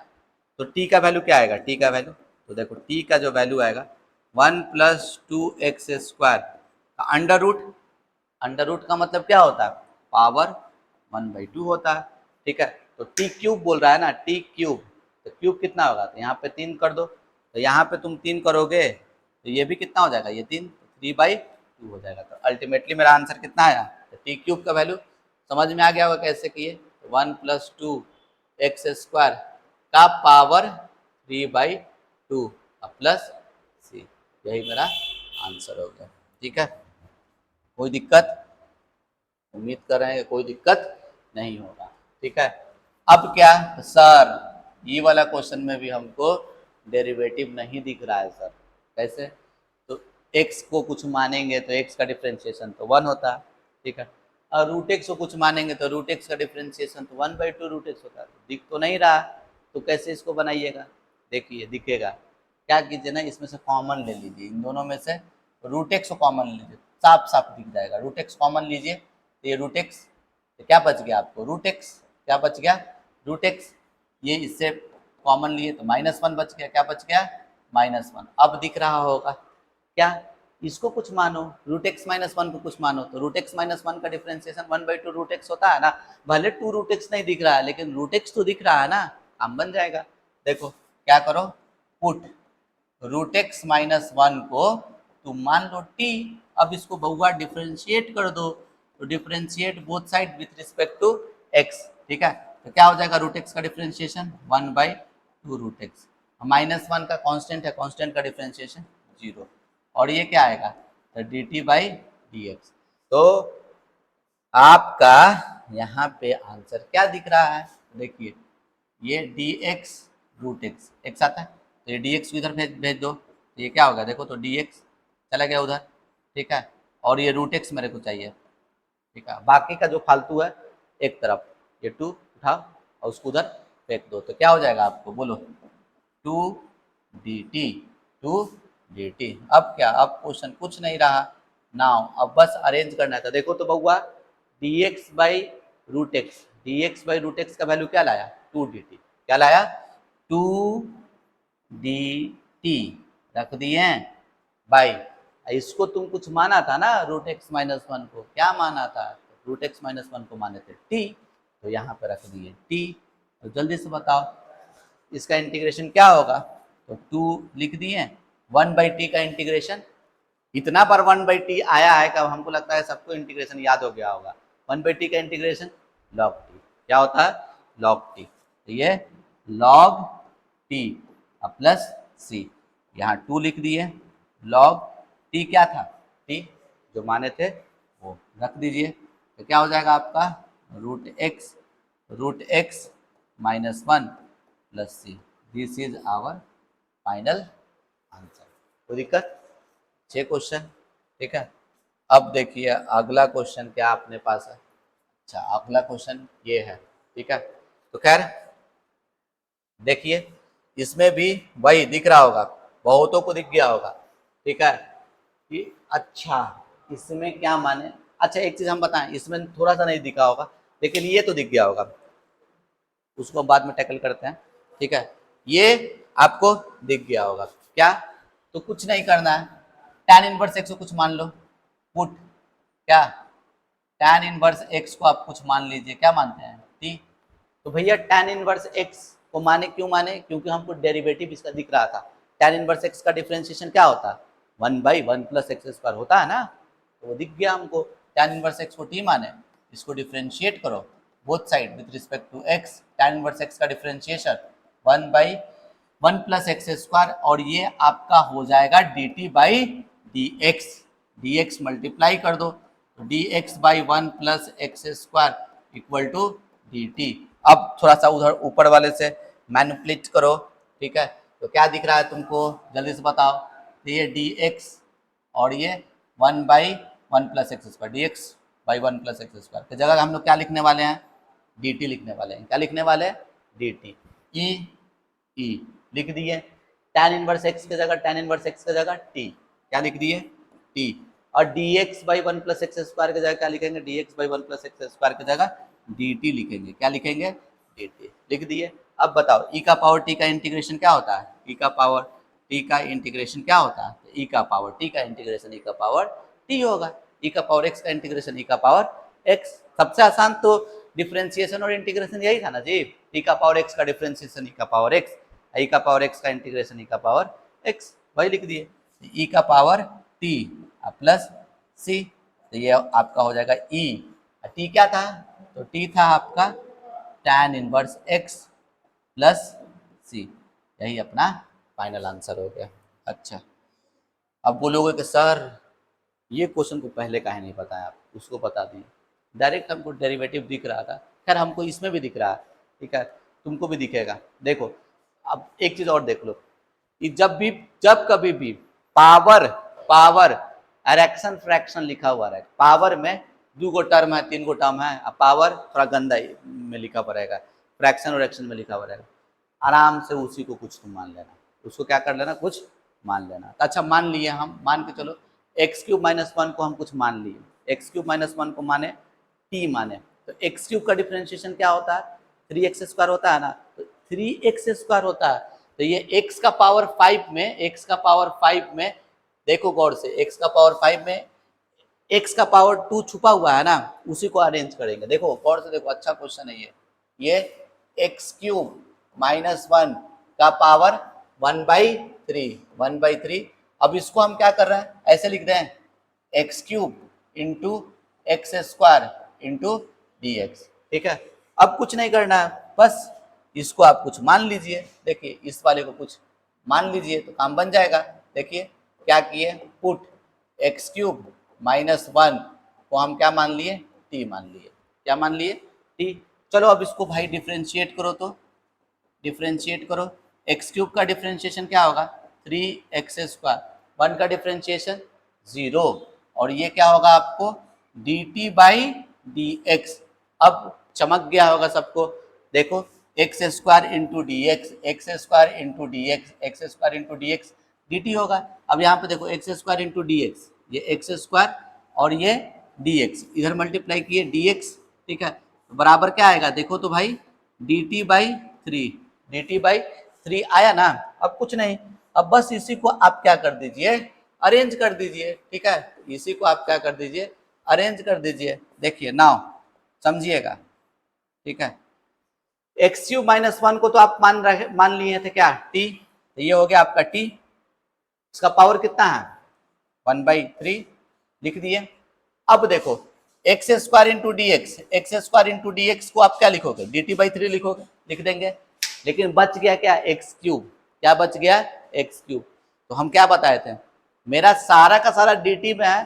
तो t का वैल्यू क्या आएगा, t का वैल्यू, तो देखो t का जो वैल्यू आएगा 1 + 2x स्क्वायर, अंडर रूट का मतलब क्या होता है, पावर 1/2 होता है, ठीक है। तो टी क्यूब बोल रहा है ना, टी क्यूब, तो क्यूब कितना होगा, तो यहाँ पे 3 कर दो, तो यहाँ पे तुम 3 करोगे तो ये भी कितना हो जाएगा, ये 3, 3/2 हो जाएगा। तो अल्टीमेटली मेरा आंसर कितना आया, तो टी क्यूब का वैल्यू समझ में आ गया होगा कैसे किए, 1 + 2x² का पावर 3/2 प्लस सी, यही मेरा आंसर हो गया। ठीक है, कोई दिक्कत, उम्मीद कर रहे हैं कोई दिक्कत नहीं होगा। ठीक है, अब क्या सर, ये वाला क्वेश्चन में भी हमको डेरिवेटिव नहीं दिख रहा है सर, कैसे, तो x को कुछ मानेंगे तो x का डिफरेंशिएशन तो 1 होता है। ठीक है, और √x को कुछ मानेंगे तो √x का डिफरेंशिएशन तो 1/2 √x होता है। दिख तो नहीं रहा, तो कैसे इसको बनाइएगा, देखिए दिखेगा, क्या कीजिए ना, इसमें से कॉमन ले लीजिए, इन दोनों में से √x को कॉमन लीजिए, साफ साफ दिख जाएगा। √x कॉमन लीजिए तो ये √x, तो क्या बच गया आपको, √x, क्या बच गया, √x, ये इससे कॉमन लिए तो -1 बच गया, क्या बच गया, -1। अब दिख रहा होगा क्या, इसको कुछ मानो, √x -1 को कुछ मानो, तो √x -1 का डिफरेंशिएशन 1/2 √x होता है ना, भले 2 √x नहीं दिख रहा है लेकिन √x तो दिख रहा है ना, काम बन जाएगा। देखो क्या करो, पुट √x -1 को तुम मान लो t, अब इसको बहुआ डिफरेंशिएट कर दो, तो differentiate both side with respect to x। ठीक है, तो क्या हो जाएगा, √x का डिफरेंशिएशन 1/2 √x, -1 का कांस्टेंट है, कांस्टेंट का डिफरेंशिएशन 0, और ये क्या आएगा, तो dt/dx। तो आपका यहाँ पे आंसर क्या दिख रहा है, देखिए ये dx √x, x आता है तो ये dx को इधर भेज भेज दो, तो ये क्या होगा, देखो तो dx चला गया उधर। ठीक है, और ये √x मेरे को चाहिए। ठीक है, बाकी का जो फालतू है एक तरफ, ये 2 उठाओ और उसको उधर फेंक दो, तो क्या हो जाएगा आपको बोलो, 2 dt। अब क्या, अब क्वेश्चन कुछ नहीं रहा नाउ, अब बस अरेंज करना था। देखो तो बउआ dx/√x, dx/√x का वैल्यू क्या लाया, 2 dt, क्या लाया, 2 dt रख दिए बाई, इसको तुम कुछ माना था ना √x -1 को, क्या माना था, √x -1 को माने थे t, तो यहाँ पे रख दिए t। तो जल्दी से बताओ इसका इंटीग्रेशन क्या होगा, तो 2 लिख दिए, 1/t का इंटीग्रेशन, इतना बार 1/t आया है कि हमको लगता है सबको इंटीग्रेशन याद हो गया होगा। 1/t का इंटीग्रेशन log t, क्या होता है, log t, तो ये log t प्लस c, यहाँ 2 लिख दिए, log t क्या था, t जो माने थे वो रख दीजिए, तो क्या हो जाएगा आपका, √x -1 plus c, this is our final answer. कोई दिक्कत, 6 क्वेश्चन। ठीक है, अब देखिए अगला क्वेश्चन क्या अपने पास है। अच्छा, अगला क्वेश्चन ये है। ठीक है, तो खैर देखिए इसमें भी वही दिख रहा होगा, बहुतों को दिख गया होगा। ठीक है, कि अच्छा इसमें क्या माने, अच्छा एक चीज हम बताएं, इसमें थोड़ा सा नहीं दिखा होगा लेकिन ये तो दिख गया होगा, उसको हम बाद में टैकल करते हैं। ठीक है, ये आपको दिख गया होगा क्या, तो कुछ नहीं करना है, tan इनवर्स x को कुछ मान लो, पुट क्या, tan इनवर्स x को आप कुछ मान लीजिए, क्या मानते हैं, t। तो भैया tan इनवर्स x को माने, क्यों माने, क्योंकि हमको डेरिवेटिव इसका दिख रहा था। tan इनवर्स x का डिफरेंशिएशन क्या होता है, 1/1 + x² होता है ना, तो वो दिख गया हमको, tan इनवर्स x को t माने, इसको डिफरेंशिएट करो both side with respect to x, tan inverse x का डिफरेंशिएशन 1/1 + x², और ये आपका हो जाएगा dt/dx, dx मल्टीप्लाई कर दो, तो dx/1 + x² = dt। अब थोड़ा सा उधर ऊपर वाले से मैनिपुलेट करो। ठीक है, तो क्या दिख रहा है तुमको, जल्दी से बताओ, तो ये dx और ये 1/1 + x², dx/1 + x² की जगह हम लोग क्या लिखने वाले हैं, dt लिखने वाले हैं, क्या लिखने वाले हैं, dt, e लिख दिए, tan इनवर्स x की जगह, tan इनवर्स x की जगह t, क्या लिख दिए, t, और dx/1 + x² की जगह क्या लिखेंगे, dx/1 + x² की जगह dt लिखेंगे, क्या लिखेंगे, dt लिख दिए। अब बताओ e का पावर t का इंटीग्रेशन क्या होता है, e का पावर t का इंटीग्रेशन क्या होता है, तो e का पावर t का इंटीग्रेशन e का पावर t होगा, e का पावर x का इंटीग्रेशन e का पावर x। सबसे आसान तो डिफरेंशिएशन और इंटीग्रेशन यही था ना जी, टी का पावर एक्स का डिफरेंशिएशन ई का पावर एक्स, ई का पावर एक्स का इंटीग्रेशन ई का पावर एक्स, वही लिख दिए। ई का पावर टी प्लस सी, तो ये आपका हो जाएगा ई। टी क्या था? तो टी था आपका tan inverse x plus c, यही अपना फाइनल आंसर हो गया। अच्छा, अब बोलोगे कि सर ये क्वेश्चन को पहले काहे नहीं बताया, आप उसको बता दिए। डायरेक्ट हमको डेरिवेटिव दिख रहा था, खैर हमको इसमें भी दिख रहा है, ठीक है, तुमको भी दिखेगा। देखो अब एक चीज और देख लो, जब कभी भी पावर पावर एरेक्शन फ्रैक्शन लिखा हुआ रहेगा, पावर में 2 गो टर्म है 3 गो टर्म है, अब पावर थोड़ा गंदा में लिखा हुआ रहेगा, फ्रैक्शन और एक्शन में लिखा हुआ रहेगा, आराम से उसी को कुछ तुम मान लेना, उसको क्या कर लेना, कुछ मान लेना। तो अच्छा मान लिए, हम मान के चलो एक्स क्यूब माइनस 1 को हम कुछ मान लिए, एक्स क्यूब माइनस 1 को माने टी माने, तो एक्स क्यूब का डिफरेंशिएशन क्या होता है, 3x² होता है ना, तो 3x² होता है। तो ये x का पावर 5 में, x का पावर 5 में देखो गौर से, x का पावर 5 में x का पावर 2 छुपा हुआ है ना, उसी को अरेंज करेंगे। देखो गौर से देखो, अच्छा क्वेश्चन है ये एक्स क्यूब माइनस 1 का पावर 1/3, अब इसको हम क्या कर रहे हैं, ऐसे लिख रहे हैं x cube into x square into d x, ठीक है। अब कुछ नहीं करना है, बस इसको आप कुछ मान लीजिए, देखिए इस वाले को कुछ मान लीजिए तो काम बन जाएगा। देखिए क्या किए, पुट एक्स क्यूब माइनस 1 को हम क्या मान लिए, टी मान लिए, क्या मान लिए, टी। चलो अब इसको भाई डिफ्रेंशिएट करो, तो डिफ्रेंशिएट करो, एक्स क्यूब का डिफ्रेंशिएशन क्या होगा 3x², 1 का डिफ्रेंशिएशन 0, और ये क्या होगा आपको dt/dx। अब चमक गया होगा सबको, देखो x² into d x, x² into d x, x² into d x dt होगा। अब यहाँ पे देखो x² इंटू डी एक्स, ये x² और ये dx, इधर मल्टीप्लाई किए dx, ठीक है, बराबर क्या आएगा, देखो तो भाई dt/3 आया ना। अब कुछ नहीं, अब बस इसी को आप क्या कर दीजिए, अरेंज कर दीजिए, ठीक है, इसी को आप क्या कर दीजिए, अरेंज कर दीजिए। देखिए नाउ समझिएगा, ठीक है, एक्स क्यूब माइनस 1 को तो आप मान लिए थे क्या, टी, तो ये हो गया आपका टी, इसका पावर कितना है 1/3 लिख दिए। अब देखो x² into d x, x² into d x को आप क्या लिखोगे, dt/3 लिखोगे, लिख देंगे, लेकिन बच गया क्या, एक्स क्यूब, क्या बच गया, एक्स क्यूब। तो हम क्या बताए थे, मेरा सारा का सारा dt में है,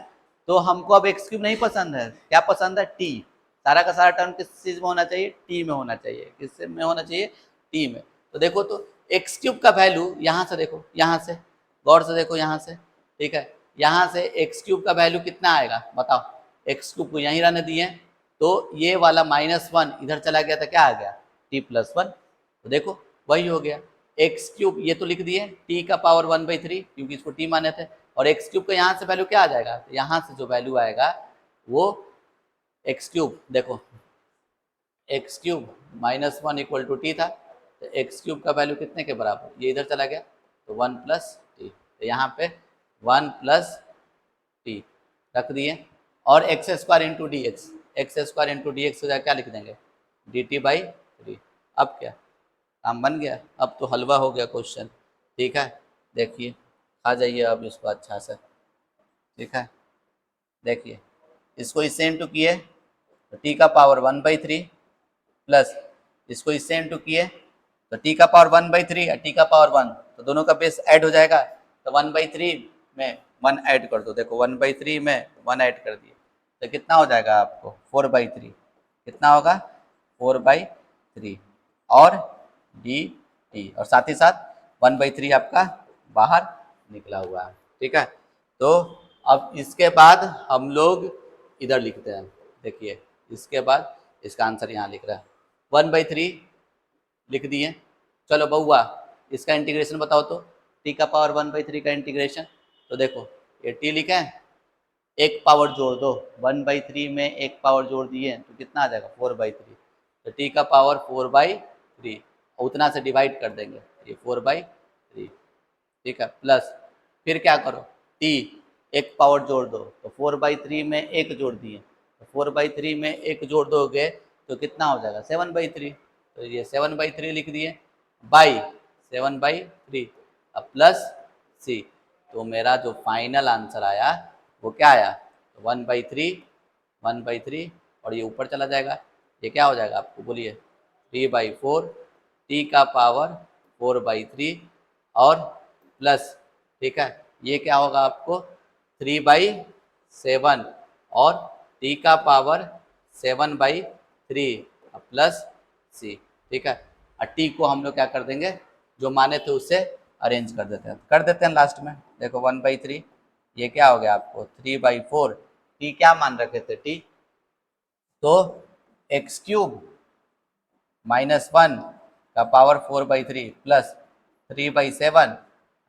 तो हमको अब एक्स क्यूब नहीं पसंद है, क्या पसंद है, टी। सारा का सारा टर्म किस चीज में होना चाहिए, टी में होना चाहिए, किस में होना चाहिए, टी में। तो देखो तो एक्स क्यूब का वैल्यू यहाँ से देखो, यहाँ से गौर से देखो, यहाँ से, ठीक है, यहाँ से एक्स क्यूब का वैल्यू कितना आएगा बताओ, एक्स क्यूब को यहीं रहने दिए, तो ये वाला -1 इधर चला गया था, क्या आ गया t+1, तो देखो वही हो गया एक्स क्यूब, ये तो लिख दिए t का पावर 1/3 क्योंकि इसको t माने थे, और एक्स क्यूब का यहाँ से वैल्यू क्या आ जाएगा, तो यहाँ से जो वैल्यू आएगा वो एक्स क्यूब, देखो एक्स क्यूब -1 = t था, तो एक्स क्यूब का वैल्यू कितने के बराबर, ये इधर चला गया तो 1 + t, तो यहाँ पे 1 + t रख दिए, और x² into d x, x² into d x हो जाए, क्या लिख देंगे dt/3। अब क्या काम बन गया, अब तो हलवा हो गया क्वेश्चन, ठीक है। देखिए आ जाइए अब इसको अच्छा से, ठीक है, देखिए इसको इससे इंटू किए तो t का पावर 1/3 प्लस इसको इससे इंटू किए तो t का पावर 1/3 और t का पावर 1, तो दोनों का बेस ऐड हो जाएगा, तो 1/3 में 1 ऐड कर दो, देखो 1/3 में 1 ऐड कर दिए तो कितना हो जाएगा आपको 4/3, कितना होगा 4/3, और dt, और साथ ही साथ 1/3 आपका बाहर निकला हुआ है, ठीक है। तो अब इसके बाद हम लोग इधर लिखते हैं, देखिए इसके बाद इसका आंसर यहाँ लिख रहा है 1/3 लिख दिए। चलो बउआ इसका इंटीग्रेशन बताओ तो, t का पावर 1/3 का इंटीग्रेशन, तो देखो ये t लिखा है, एक पावर जोड़ दो, 1/3 में एक पावर जोड़ दिए तो कितना आ जाएगा 4/3, तो t का पावर 4/3, उतना से डिवाइड कर देंगे, ये 4/3, ठीक है, प्लस फिर क्या करो t एक पावर जोड़ दो, तो 4/3 में एक जोड़ दिए, तो 4/3 में एक जोड़ दोगे तो कितना हो जाएगा 7/3, तो ये 7/3 लिख दिए, बाई 7/3 अब प्लस सी। तो मेरा जो फाइनल आंसर आया वो क्या आया, 1/3 और ये ऊपर चला जाएगा, ये क्या हो जाएगा आपको बोलिए, 3/4 टी का पावर 4/3 और प्लस, ठीक है, ये क्या होगा आपको 3/7 और टी का पावर 7/3 प्लस सी, ठीक है। और टी को हम लोग क्या कर देंगे, जो माने थे उससे अरेंज कर देते हैं लास्ट में। देखो 1/3 ये क्या हो गया आपको 3/4, टी क्या मान रखे थे टी, तो x³ -1 का पावर 4/3 प्लस 3/7,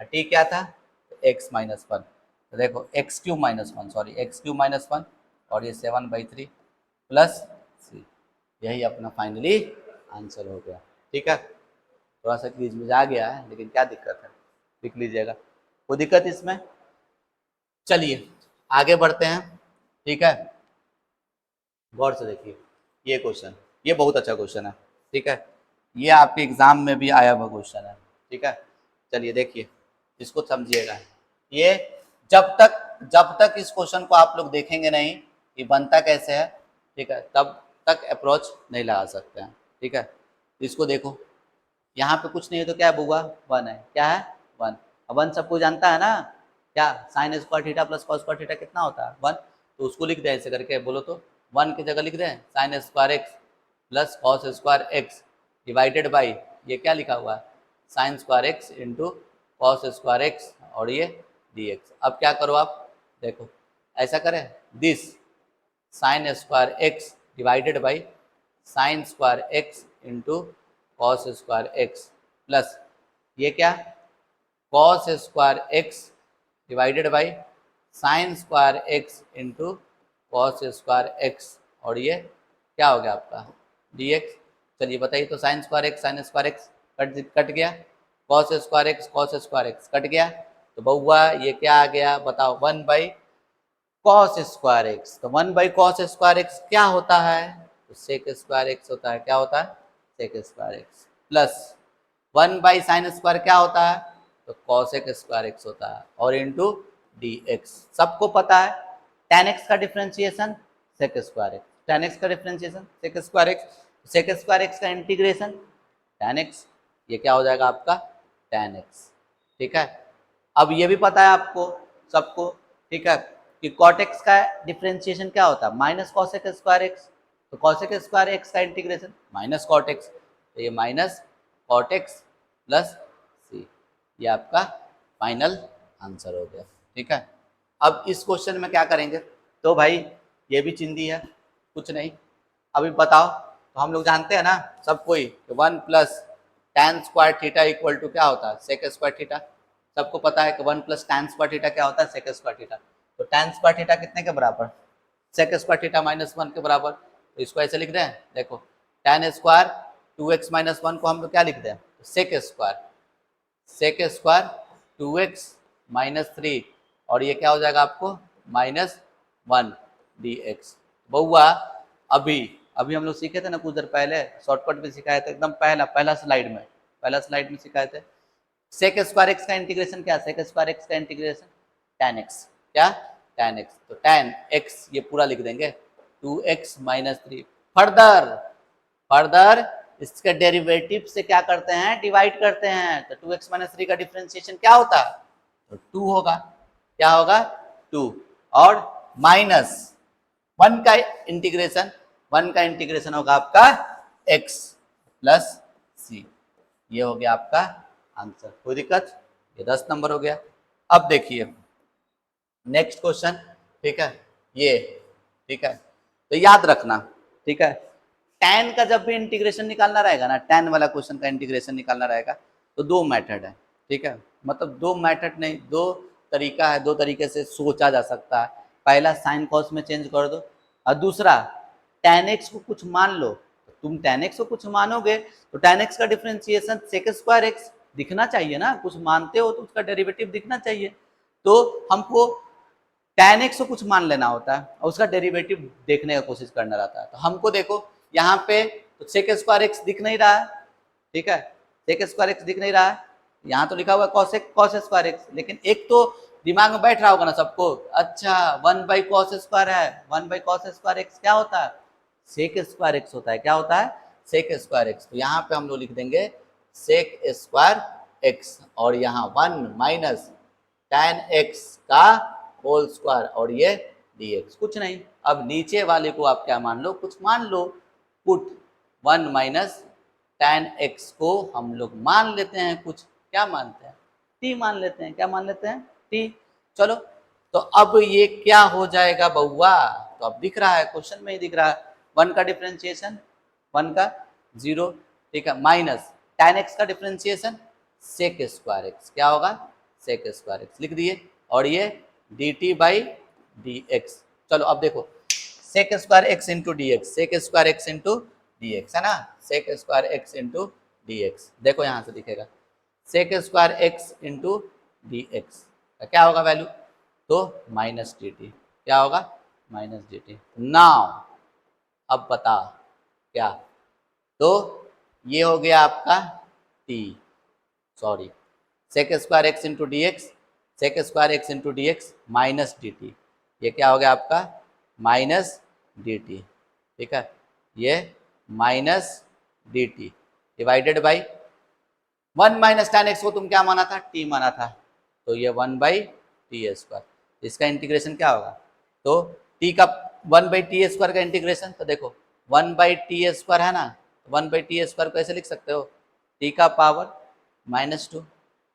टी क्या था x-1, तो देखो x³ -1 और ये 7/3 प्लस सी, यही अपना फाइनली आंसर हो गया, ठीक है। थोड़ा सा क्लीज में आ गया है लेकिन क्या दिक्कत है, लिख लीजिएगा, कोई दिक्कत इसमें। चलिए आगे बढ़ते हैं, ठीक है। गौर से देखिए ये क्वेश्चन, ये बहुत अच्छा क्वेश्चन है, ठीक है, ये आपके एग्जाम में भी आया हुआ क्वेश्चन है, ठीक है। चलिए देखिए इसको समझिएगा, ये जब तक इस क्वेश्चन को आप लोग देखेंगे नहीं कि बनता कैसे है, ठीक है, तब तक अप्रोच नहीं लगा सकते हैं, ठीक है। इसको देखो, यहाँ पे कुछ नहीं है तो क्या बुआ 1 है, क्या है 1, अब 1 सबको जानता है ना, क्या sine square theta plus cos square theta कितना होता है 1, तो उसको लिख दें ऐसे करके, बोलो तो 1 की जगह लिख दें sine square x plus cos square x divided by ये क्या लिखा हुआ है sine square x into cos square x और ये डी एक्स। अब क्या करो आप देखो, ऐसा करें this sine square x divided by sine square x into cos square x plus ये क्या cos square x divided by sine square x into cos square x और ये क्या हो गया आपका डी एक्स। चलिए बताइए, तो साइन स्क्वायर एक्स कट गया, कॉस स्क्वायर एक्स कट गया, तो बउआ ये क्या आ गया बताओ 1/cos स्क्वायर एक्स। तो 1/cos स्क्वायर एक्स क्या होता है, तो सेक स्क्वायर एक्स होता है, क्या होता है sec square x plus 1/sin square क्या होता है, तो कॉसेक स्क्वायर एक्स होता है और इंटू डी एक्स। सबको पता है tan x का differentiation sec square x, tan x का differentiation sec square x, sec square x का इंटीग्रेशन tan x, ये क्या हो जाएगा आपका tan x, ठीक है। अब ये भी पता है आपको सबको, ठीक है, कि cot x का डिफ्रेंशिएशन क्या होता है माइनस कॉसेक स्क्वायर एक्स, तो कॉसेक स्क्वायर एक्स का इंटीग्रेशन माइनस कॉट एक्स, तो ये minus cot x plus c, ये आपका फाइनल आंसर हो गया, ठीक है। अब इस क्वेश्चन में क्या करेंगे, तो भाई ये भी चिंदी है कुछ नहीं, अभी बताओ, तो हम लोग जानते हैं ना सब कोई 1 plus tan square theta equal to क्या होता है सेक स्क्वायर थीटा, सबको पता है कि 1 प्लस tan स्क्वायर थीटा क्या होता है सेक स्क्वायर थीटा, तो tan स्क्वायर थीटा कितने के बराबर सेक स्क्वायर थीटा -1 के बराबर, तो इसको ऐसे लिख दें, देखो tan स्क्वायर 2x - 1 को हम लोग क्या लिख दें सेक स्क्वायर 2x - 3 और ये क्या हो जाएगा आपको -1 dx। बउआ अभी अभी हम लोग सीखे थे ना कुछ देर पहले, शॉर्टकट में सिखाए थे, एकदम पहला स्लाइड में सिखाए थे, सेक स्क्वायर एक्स का इंटीग्रेशन क्या, सेक स्क्वायर एक्स का इंटीग्रेशन tan x, क्या tan x, तो tan x ये पूरा लिख देंगे 2x - 3, फर्दर इसके डेरिवेटिव से क्या करते हैं डिवाइड करते हैं, तो 2x - 3 का डिफरेंशिएशन क्या होता है, तो 2 होगा, क्या होगा 2 और माइनस 1 का इंटीग्रेशन होगा आपका x प्लस सी, ये हो गया आपका आंसर, कोई दिक्कत, ये 10 नंबर हो गया। अब देखिए नेक्स्ट क्वेश्चन, ठीक है, ये ठीक है, तो याद रखना, ठीक है, tan का जब भी इंटीग्रेशन निकालना रहेगा ना, tan वाला क्वेश्चन का इंटीग्रेशन निकालना रहेगा तो 2 मेथड है, ठीक है, मतलब 2 मेथड नहीं 2 तरीका है, 2 तरीके से सोचा जा सकता है, पहला साइन कॉस में चेंज कर दो और दूसरा tan x को कुछ मान लो, तुम tan x को कुछ मानोगे तो tan x का डिफरेंशिएशन सेक स्क्वायर एक्स दिखना चाहिए ना, कुछ मानते हो तो उसका डेरिवेटिव दिखना चाहिए, तो हमको tan x को कुछ मान लेना होता है और उसका डेरिवेटिव देखने का कोशिश करना रहता है। तो हमको देखो यहाँ पे तो सेक स्क्वायर एक्स दिख नहीं रहा है, ठीक है, सेक स्क्वायर एक्स दिख नहीं रहा है, यहाँ तो लिखा हुआ है कॉस स्क्वायर एक्स, लेकिन एक तो दिमाग में बैठ रहा होगा ना सबको, अच्छा 1 बाई कॉस स्क्वायर है, 1 बाई कॉस स्क्वायर एक्स क्या होता है, सेक स्क्वायर एक्स होता है, क्या होता है, सेक स्क्वायर एक्स। तो यहाँ पे हम लोग लिख देंगे सेक स्क्वायर एक्स, और यहाँ 1 माइनस tan एक्स का होल स्क्वायर, और ये dx, कुछ नहीं। अब नीचे वाले को आप क्या मान लो, कुछ मान लो, पुट 1 माइनस tan एक्स को हम लोग मान लेते हैं कुछ, क्या मानते हैं, t मान लेते हैं, क्या मान लेते हैं, t। चलो, तो अब ये क्या हो जाएगा बउआ, तो अब दिख रहा है, क्वेश्चन में ही दिख रहा है, 1 का डिफरेंशिएशन 1 का 0, ठीक है, माइनस tan एक्स का डिफरेंशिएशन सेक स्क्वायर एक्स, क्या होगा, सेक स्क्वायर एक्स लिख दिए, और ये dt बाई डी एक्स। चलो अब देखो, sec square x into d x, sec square x into d x है ना, sec square x into d x, देखो यहाँ से दिखेगा sec square x into d x क्या होगा वैल्यू, तो माइनस डी टी, क्या होगा, माइनस डी टी। नाउ अब बता क्या, तो ये हो गया आपका t, sorry, sec square x into d x, sec square x into d x minus d t, ये क्या हो गया आपका, माइनस डी टी, ठीक है, ये minus d T divided by 1 minus tan x को तुम क्या माना था, t माना था, तो ये 1 बाई टी स्क्वायर, इसका इंटीग्रेशन क्या होगा, तो t का 1 बाई टी स्क्वायर का इंटीग्रेशन, तो देखो 1 बाई टी स्क्वायर है ना, 1 बाई टी स्क्वायर को ऐसे लिख सकते हो, t का पावर -2,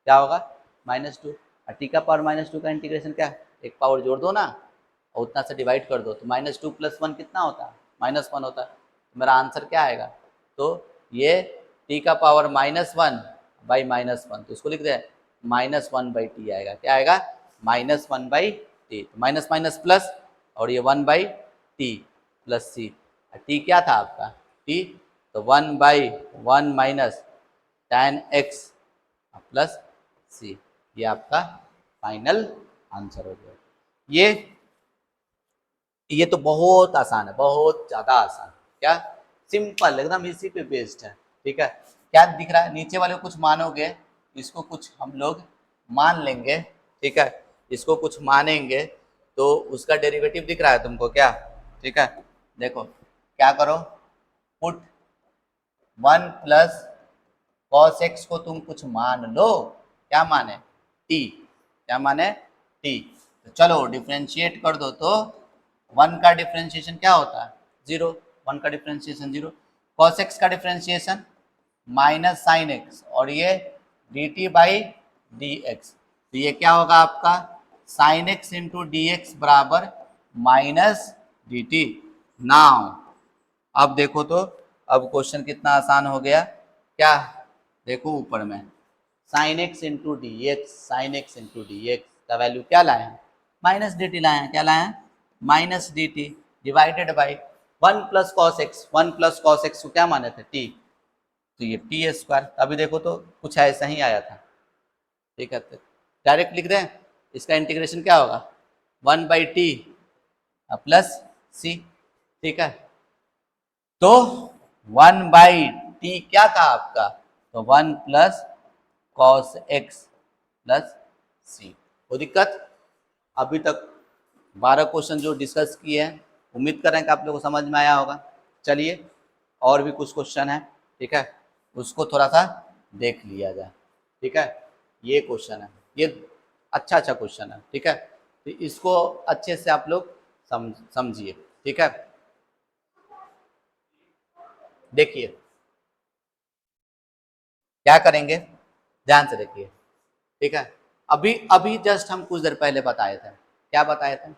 क्या होगा, -2, और t का पावर -2 का इंटीग्रेशन क्या, एक पावर जोड़ दो ना और उतना से डिवाइड कर दो, तो -2 + 1 कितना होता है, -1 होता है, तो मेरा आंसर क्या आएगा, तो ये t का पावर -1 बाई -1, तो इसको लिख दे -1 बाई टी आएगा, क्या आएगा, -1 by t, minus minus plus, और ये 1 by t plus c, t क्या था आपका, टी, तो 1 by 1 minus tan x plus c, ये आपका फाइनल आंसर हो गया। ये तो बहुत आसान है, बहुत ज़्यादा आसान, क्या सिंपल एकदम इसी पे बेस्ड है, ठीक है। क्या दिख रहा है, नीचे वाले को कुछ मानोगे, इसको कुछ हम लोग मान लेंगे, ठीक है, इसको कुछ मानेंगे, तो उसका डेरिवेटिव दिख रहा है तुमको क्या, ठीक है, देखो क्या करो, पुट 1 प्लस कॉस एक्स को तुम कुछ मान लो, क्या माने, टी, क्या माने, टी, तो चलो डिफ्रेंशिएट कर दो, तो 1 का डिफ्रेंशिएशन क्या होता है, 0, 1 का डिफ्रेंशिएशन 0, कॉस एक्स का डिफ्रेंशिएशन माइनस साइन एक्स, और ये d t by d x, तो ये क्या होगा आपका, sign x into d x बराबर माइनस डी टी। नाउ अब देखो तो, अब क्वेश्चन कितना आसान हो गया, क्या, देखो ऊपर में sign x into d x, sine x into d x का वैल्यू क्या लाए हैं, माइनस डी टी लाए हैं, क्या लाए हैं, minus d T divided by 1 plus cos x, 1 plus cos x को क्या माने थे, टी, तो ये टी स्क्वायर, अभी देखो तो कुछ ऐसा ही आया था, ठीक है, तो डायरेक्ट लिख दें, इसका इंटीग्रेशन क्या होगा, 1 बाई टी प्लस सी, ठीक है, तो 1 बाई टी क्या था आपका, तो 1 plus cos x plus c, कोई दिक्कत, अभी तक 12 क्वेश्चन जो डिस्कस किए हैं, उम्मीद कर रहे हैं कि आप लोगों को समझ में आया होगा। चलिए और भी कुछ क्वेश्चन है, ठीक है, उसको थोड़ा सा देख लिया जाए, ठीक है, ये क्वेश्चन है, ये अच्छा क्वेश्चन है, ठीक है, तो इसको अच्छे से आप लोग समझिए, ठीक है, देखिए क्या करेंगे, ध्यान से देखिए, ठीक है, अभी अभी जस्ट हम कुछ देर पहले बताए थे, क्या बताए थे,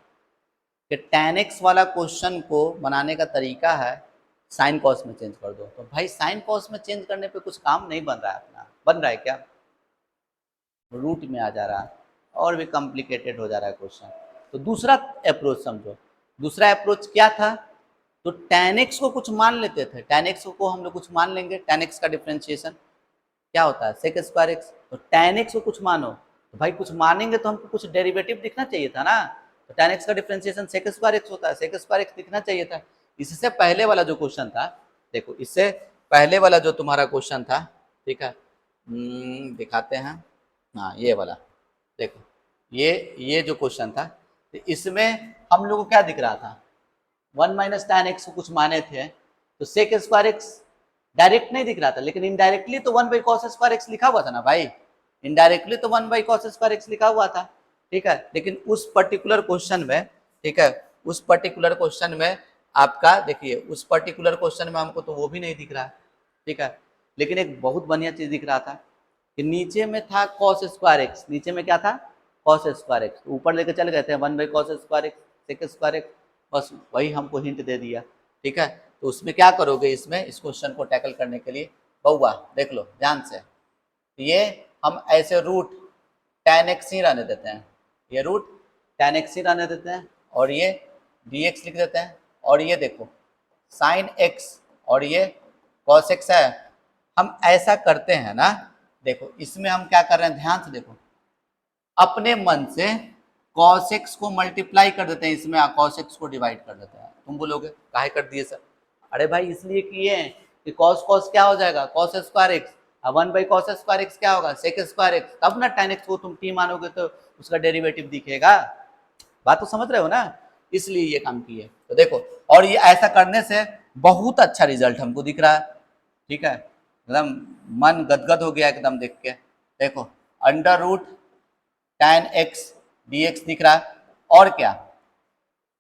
कि tan x वाला क्वेश्चन को बनाने का तरीका है साइन कॉस में चेंज कर दो, तो भाई साइन कॉस में चेंज करने पे कुछ काम नहीं बन रहा है अपना, बन रहा है क्या, रूट में आ जा रहा है, और भी कॉम्प्लिकेटेड हो जा रहा है क्वेश्चन, तो दूसरा अप्रोच समझो, दूसरा अप्रोच क्या था, तो tan x को कुछ मान लेते थे, tan x को हम लोग कुछ मान लेंगे, tan x का डिफ्रेंशिएशन क्या होता है, सेक स्क्वायर एक्स, तो tan x को कुछ मानो, तो भाई कुछ मानेंगे तो हमको कुछ डेरिवेटिव दिखना चाहिए था ना, तो tan x का डिफ्रेंशिएशन सेक स्क्वायर एक्स होता है, सेक स्क्वायर एक्स दिखना चाहिए था। इससे पहले वाला जो क्वेश्चन था, देखो इससे पहले वाला जो तुम्हारा क्वेश्चन था, ठीक है, दिखाते हैं, हाँ ये वाला देखो, ये जो क्वेश्चन था, तो इसमें हम लोग को क्या दिख रहा था, 1 माइनस tan x को कुछ माने थे, तो सेक स्क्वायर एक्स डायरेक्ट नहीं दिख रहा था, लेकिन इनडायरेक्टली तो 1 बाई कॉस स्क्वायर एक्स लिखा हुआ था ना भाई, इनडायरेक्टली तो 1 बाई कॉस स्क्वायर एक्स लिखा हुआ था, ठीक है। लेकिन उस पर्टिकुलर क्वेश्चन में, ठीक है, उस पर्टिकुलर क्वेश्चन में आपका देखिए, उस पर्टिकुलर क्वेश्चन में हमको तो वो भी नहीं दिख रहा, ठीक है। लेकिन एक बहुत बढ़िया चीज दिख रहा था कि नीचे में था कॉस स्क्वायर एक्स, नीचे में क्या था, कॉस स्क्वायर एक्स, ऊपर लेके चल गए थे 1 by cos square x sec square x, बस वही हमको हिंट दे दिया, ठीक है। तो उसमें क्या करोगे, इसमें इस क्वेश्चन को टैकल करने के लिए बउआ देख लो ध्यान से, ये हम ऐसे रूट tan x ही रहने देते हैं, ये रूट tan x ही रहने देते हैं, और ये dx लिख देते हैं, और ये देखो sin x और ये cos x है। हम ऐसा करते हैं ना, देखो इसमें हम क्या कर रहे हैं, ध्यान से देखो, अपने मन से cos x को मल्टीप्लाई कर देते हैं, इसमें cos x को डिवाइड कर देते हैं। तुम बोलोगे काहे कर दिए सर, अरे भाई इसलिए किए हैं कि cos cos क्या हो जाएगा, cos square x, 1 by cos square x क्या होगा, सेक स्क्वायर एक्स, तब ना tan x को तुम t मानोगे तो उसका डेरिवेटिव दिखेगा। बात तो समझ रहे हो ना, इसलिए ये काम किए। तो देखो, और ये ऐसा करने से बहुत अच्छा रिजल्ट हमको दिख रहा है, ठीक है, एकदम मन गदगद हो गया एकदम देख के। देखो under root tan x dx दिख रहा है, और क्या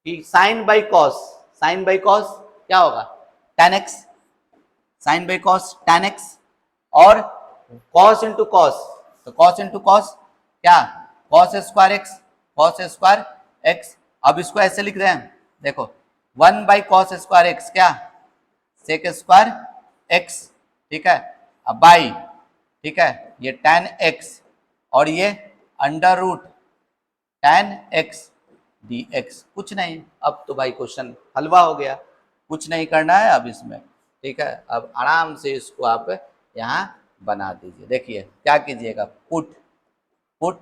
कि sine by cos, sine by cos क्या होगा, tan x, sine by cos tan x, और कॉस इंटू कॉस, तो कॉस इंटू कॉस क्या, cos square x, cos square x. अब इसको ऐसे लिख रहे हैं, देखो 1 बाई कॉस स्क्वायर एक्स क्या, सेक स्क्वायर एक्स, ठीक है, अब बाई, ठीक है, ये tan x, और ये under root tan x dx, कुछ नहीं, अब तो भाई क्वेश्चन हलवा हो गया, कुछ नहीं करना है अब इसमें, ठीक है। अब आराम से इसको आप यहाँ बना दीजिए, देखिए क्या कीजिएगा, पुट पुट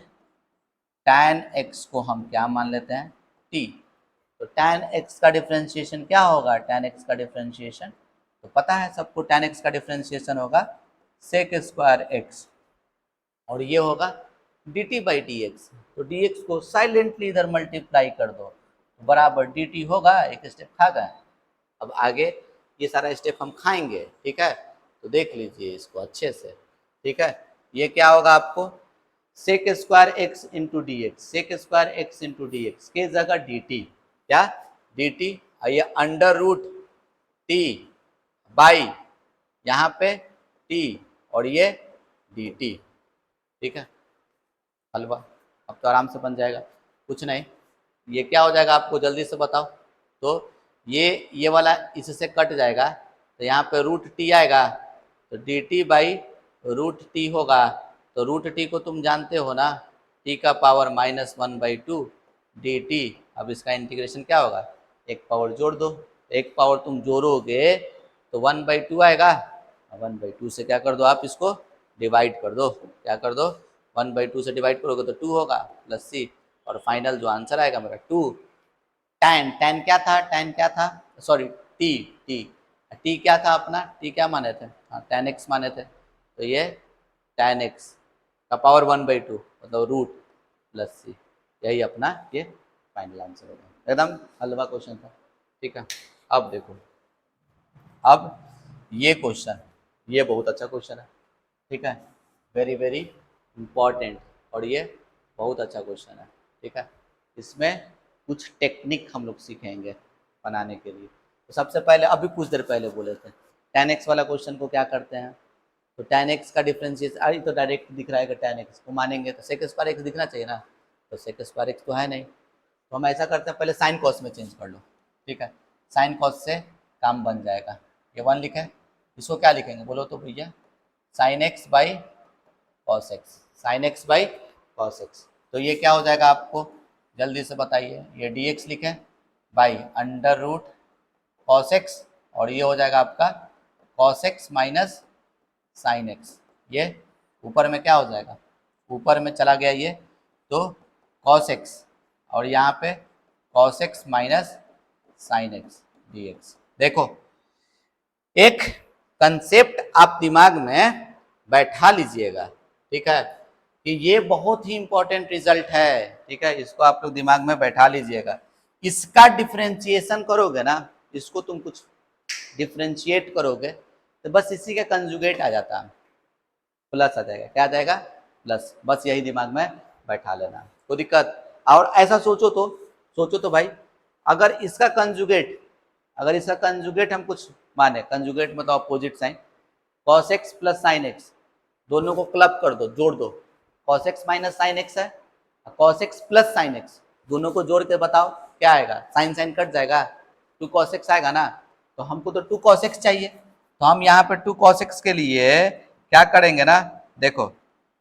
tan x को हम क्या मान लेते हैं, t, तो tan x का डिफरेंशिएशन क्या होगा, tan x का डिफरेंशिएशन तो पता है सबको, tan x का डिफरेंशिएशन होगा सेक स्क्वायर x, और ये होगा dt बाई डी एक्स, तो dx को साइलेंटली इधर मल्टीप्लाई कर दो, तो बराबर dt होगा, एक स्टेप खा गए। अब आगे ये सारा स्टेप हम खाएंगे, ठीक है, तो देख लीजिए इसको अच्छे से, ठीक है। ये क्या होगा आपको, sec square x into d x, sec square x into d x के जगह डी टी, क्या डी टी, ये अंडर रूट टी बाई यहाँ पे टी, और ये डी टी, ठीक है, हलवा अब तो आराम से बन जाएगा, कुछ नहीं, ये क्या हो जाएगा आपको जल्दी से बताओ, तो ये वाला इससे कट जाएगा, तो यहाँ पे रूट टी आएगा, तो d t by root t होगा, तो रूट टी को तुम जानते हो ना, टी का पावर -1/2 डी टी। अब इसका इंटीग्रेशन क्या होगा, एक पावर जोड़ दो, एक पावर तुम जोड़ोगे तो 1/2 आएगा, 1/2 से क्या कर दो आप, इसको डिवाइड कर दो, क्या कर दो, 1/2 से डिवाइड करोगे तो 2 होगा प्लस सी, और फाइनल जो आंसर आएगा मेरा 2। tan tan क्या था, tan क्या था, सॉरी t, t t क्या था अपना, t क्या माने थे, हाँ tan x माने थे, तो ये tan x का पावर 1/2 मतलब रूट प्लस सी, यही अपना ये फाइनल आंसर होगा, एकदम हलवा क्वेश्चन था, ठीक है। अब देखो, अब ये क्वेश्चन, ये बहुत अच्छा क्वेश्चन है, ठीक है, वेरी वेरी इम्पॉर्टेंट, और ये बहुत अच्छा क्वेश्चन है, ठीक है। इसमें कुछ टेक्निक हम लोग सीखेंगे बनाने के लिए। तो सबसे पहले अभी कुछ देर पहले बोले थे tan x वाला क्वेश्चन को क्या करते हैं, तो tan x का डिफरेंशिएशन, अरे तो डायरेक्ट दिख रहा है कि tan x को मानेंगे तो सेक स्क्वायर एक्स दिखना चाहिए ना, तो सेक स्क्वायर एक्स तो है नहीं, तो हम ऐसा करते हैं पहले साइन कॉस में चेंज कर लो, ठीक है, साइन कॉस से काम बन जाएगा। ये 1 लिखे, इसको क्या लिखेंगे बोलो तो भैया, sine x by cos x, sine x by cos x, तो ये क्या हो जाएगा आपको जल्दी से बताइए, ये डी एक्स लिखें by under root cos x, और ये हो जाएगा आपका cos x minus sine x, ये ऊपर में क्या हो जाएगा, ऊपर में चला गया ये, तो कॉस एक्स, और यहाँ पे cos x minus sine x D x. देखो एक कंसेप्ट आप दिमाग में बैठा लीजिएगा, ठीक है, कि ये बहुत ही इंपॉर्टेंट रिजल्ट है, ठीक है, इसको आप लोग दिमाग में बैठा लीजिएगा। इसका डिफरेंशिएशन करोगे ना, इसको तुम कुछ डिफरेंशिएट करोगे तो बस इसी का कंजुगेट आ जाता है, प्लस आ जाएगा। क्या आ जाएगा? प्लस। बस यही दिमाग में बैठा लेना, कोई दिक्कत। और ऐसा सोचो तो भाई, अगर इसका कंजुगेट हम कुछ माने, कंजुगेट मतलब opposite sign, cos x plus sine x, दोनों को क्लब कर दो, जोड़ दो, cos x minus sine x है, cos x plus sine x, दोनों को जोड़ के बताओ क्या आएगा? साइन साइन कट जाएगा, 2 cos x आएगा ना। तो हमको तो 2 cos x चाहिए, तो हम यहाँ पे 2 cos x के लिए क्या करेंगे ना, देखो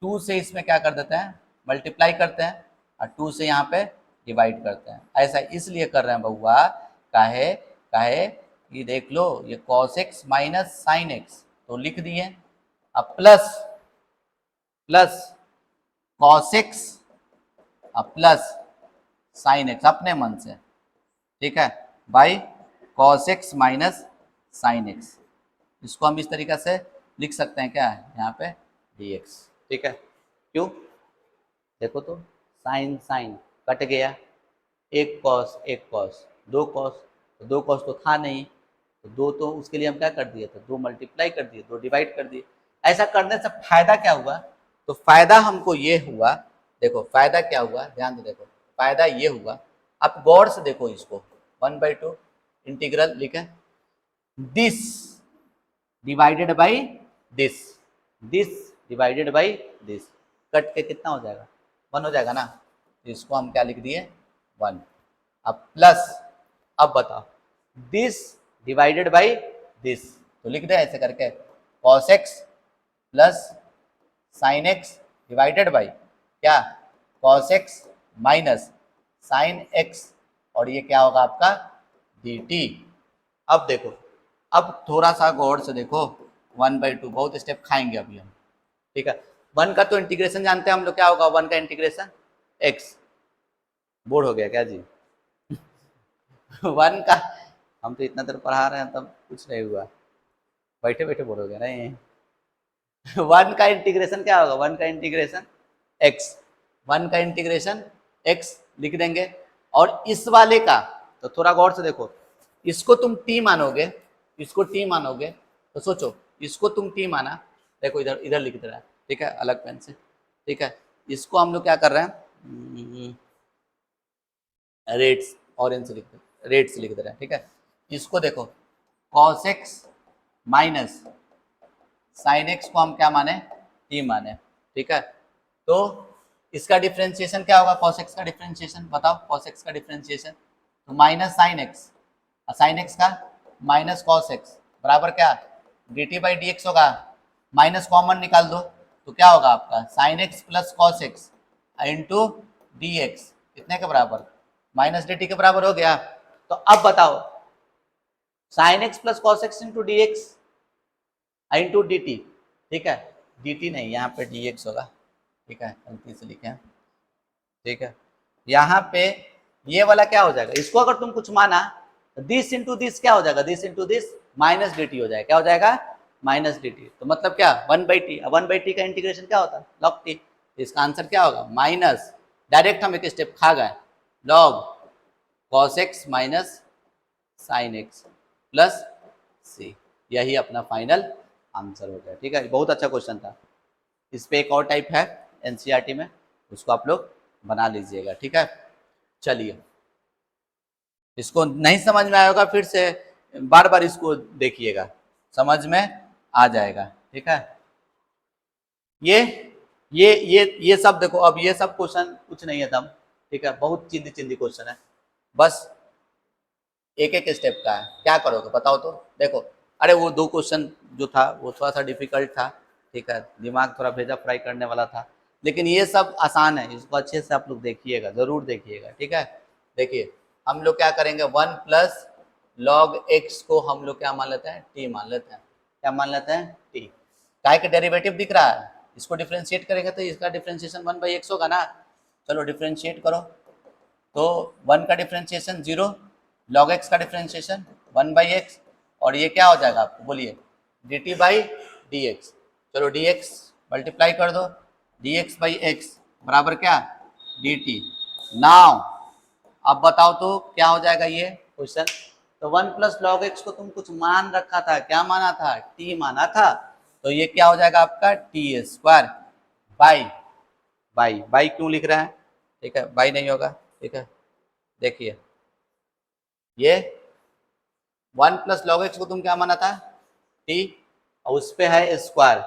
2 से इसमें क्या कर देते हैं, मल्टीप्लाई करते हैं, और 2 से यहाँ पे डिवाइड करते हैं। ऐसा इसलिए कर रहे हैं बउआ, काहे काहे ये देख लो, ये cos x minus sine x तो लिख दिए, अब प्लस प्लस cos x अब प्लस साइन एक्स अपने मन से, ठीक है, by cos x minus sine x. इसको हम इस तरीके से लिख सकते हैं क्या, यहाँ पे dx, ठीक है। क्यों? देखो तो साइन साइन कट गया, एक कॉस, दो कॉस तो था नहीं, तो दो तो उसके लिए हम क्या कर दिए थे, 2 मल्टीप्लाई कर दिए, 2 डिवाइड कर दिए। ऐसा करने से फायदा क्या हुआ? तो फायदा हमको ये हुआ, देखो फायदा क्या हुआ, ध्यान दे, देखो फायदा ये हुआ, आप गौर से देखो इसको, 1/2 इंटीग्रल लिखे, this divided by this, this divided by this, cut के कितना हो जाएगा? 1 हो जाएगा ना। तो इसको हम क्या लिख दिए? 1। अब प्लस, अब बताओ दिस डिवाइडेड बाई दिस, तो लिख दे ऐसे करके, cos x plus sine x divided by क्या, cos x minus sine x, और ये क्या होगा आपका dt। अब देखो, अब थोड़ा सा गौर से देखो, 1/2 बहुत स्टेप खाएंगे अभी हम, ठीक है। 1 का तो इंटीग्रेशन जानते हैं हम लोग, क्या होगा 1 का इंटीग्रेशन? x। बोर हो गया क्या जी? 1 का हम तो इतना देर पढ़ा रहे हैं तब कुछ नहीं हुआ, बैठे बैठे बोर हो गया नहीं। 1 का इंटीग्रेशन क्या होगा? 1 का इंटीग्रेशन x, 1 का इंटीग्रेशन x लिख देंगे। और इस वाले का तो थोड़ा गौर से देखो, इसको तुम t मानोगे, इसको t मानोगे, तो सोचो इसको तुम t माना, देखो इधर इधर लिख दे रहा है, ठीक है, अलग पेन से, ठीक है। इसको हम लोग क्या कर रहे हैं, रेट्स ऑरेंज से लिख दे, रेट्स लिख दे रहे हैं, ठीक है। इसको देखो cos x minus sine x को हम क्या माने? t माने, ठीक है। तो इसका डिफरेंशिएशन क्या होगा? cos x का डिफरेंशिएशन बताओ, cos x का डिफरेंशिएशन तो minus sine x, sine x का माइनस cos x बराबर क्या, dt बाई dx होगा। माइनस कॉमन निकाल दो तो क्या होगा आपका, sign x plus cos x into d x, कितने के बराबर? माइनस dt के बराबर हो गया। तो अब बताओ sign x plus cos x into d x into D T, ठीक है, डी टी नहीं, यहाँ पे डी एक्स होगा, ठीक है, गलती से लिखे हैं, ठीक है। यहाँ पे ये वाला क्या हो जाएगा, इसको अगर तुम कुछ माना तो दिस इंटू दिस क्या हो जाएगा, this into this minus d T हो जाएगा, क्या हो जाएगा? Minus d T. तो मतलब क्या, 1/t, 1/t का इंटीग्रेशन क्या होता है? Log T. इसका आंसर क्या होगा? माइनस, डायरेक्ट हम एक स्टेप खा गए, log cos x minus sine x plus c, यही अपना फाइनल आंसर हो गया, ठीक है। बहुत अच्छा क्वेश्चन था। इस पे एक और टाइप है एनसीईआरटी में, उसको आप लोग बना लीजिएगा, ठीक है। चलिए, इसको नहीं समझ में आएगा फिर से बार बार इसको देखिएगा, समझ में आ जाएगा, ठीक है। ये सब देखो, अब ये सब क्वेश्चन कुछ नहीं है दम, ठीक है, बहुत चिंदी चिंदी क्वेश्चन है, बस एक एक स्टेप का है। क्या करोगे बताओ तो? देखो, अरे वो 2 क्वेश्चन जो था वो थोड़ा सा डिफिकल्ट था, ठीक है, दिमाग थोड़ा भेजा फ्राई करने वाला था, लेकिन ये सब आसान है, इसको अच्छे से आप लोग देखिएगा, जरूर देखिएगा, ठीक है। देखिए, हम लोग क्या करेंगे, 1 प्लस लॉग एक्स को हम लोग क्या मान लेते हैं? टी मान लेते हैं, क्या मान लेते हैं? टी। काय का डेरिवेटिव दिख रहा है, इसको डिफ्रेंशिएट करेंगे तो इसका डिफ्रेंशिएशन 1/x होगा ना। चलो डिफ्रेंशिएट करो, तो 1 का डिफ्रेंशिएशन 0, लॉग एक्स का डिफ्रेंशिएशन 1/x, और ये क्या हो जाएगा आपको बोलिए, D t by d x. चलो डी एक्स मल्टीप्लाई कर दो, डी एक्स बाई एक्स बराबर क्या, डी टी। नाउ अब बताओ तो क्या हो जाएगा ये क्वेश्चन। तो 1 प्लस लॉग एक्स को तुम कुछ मान रखा था, क्या माना था, टी माना था, तो ये क्या हो जाएगा आपका T square by by by क्यों लिख रहे हैं, ठीक है, बाई नहीं होगा, ठीक है। देखिए ये 1 प्लस लॉग एक्स को तुम क्या माना था, टी, और उस पे है स्क्वायर,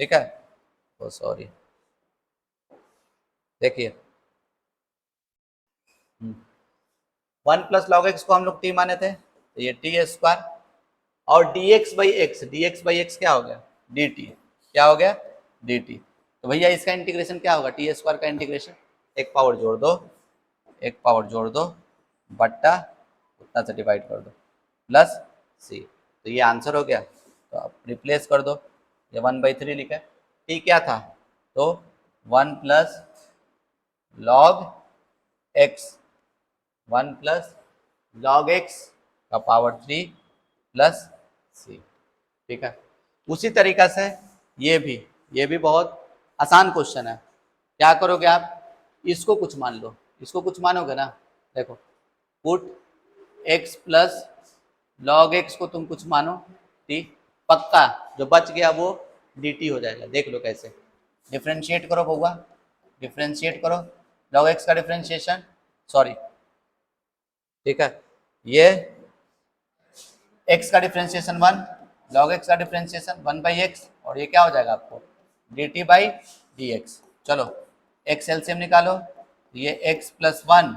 ठीक है। ओ सॉरी, देखिए 1 प्लस लॉग एक्स को हम लोग टी माने थे, तो ये टी स्क्वायर, और डी एक्स बाई एक्स क्या हो गया, डी टी, क्या हो गया, डी टी। तो भैया इसका इंटीग्रेशन क्या होगा, टी स्क्वायर का इंटीग्रेशन, एक पावर जोड़ दो, एक पावर जोड़ दो, बट्टा उतना से डिवाइड कर दो, प्लस सी। तो ये आंसर हो गया। तो आप रिप्लेस कर दो, ये 1/3 लिखा है, टी क्या था, तो 1 plus log x, 1 plus log x का पावर 3 प्लस सी, ठीक है। उसी तरीका से ये भी बहुत आसान क्वेश्चन है। क्या करोगे आप, इसको कुछ मान लो, इसको कुछ मानोगे ना, देखो put x plus log x को तुम कुछ मानो टी, पक्का जो बच गया वो dt हो जाएगा। देख लो कैसे, डिफ्रेंशिएट करो बउआ, डिफ्रेंशिएट करो, लॉग एक्स का डिफ्रेंशिएशन, सॉरी, ठीक है, ये x का डिफ्रेंशिएशन 1, लॉग एक्स का डिफ्रेंशिएशन 1/x, और ये क्या हो जाएगा आपको dt बाई डी एक्स। चलो x एलसीएम निकालो, ये x plus 1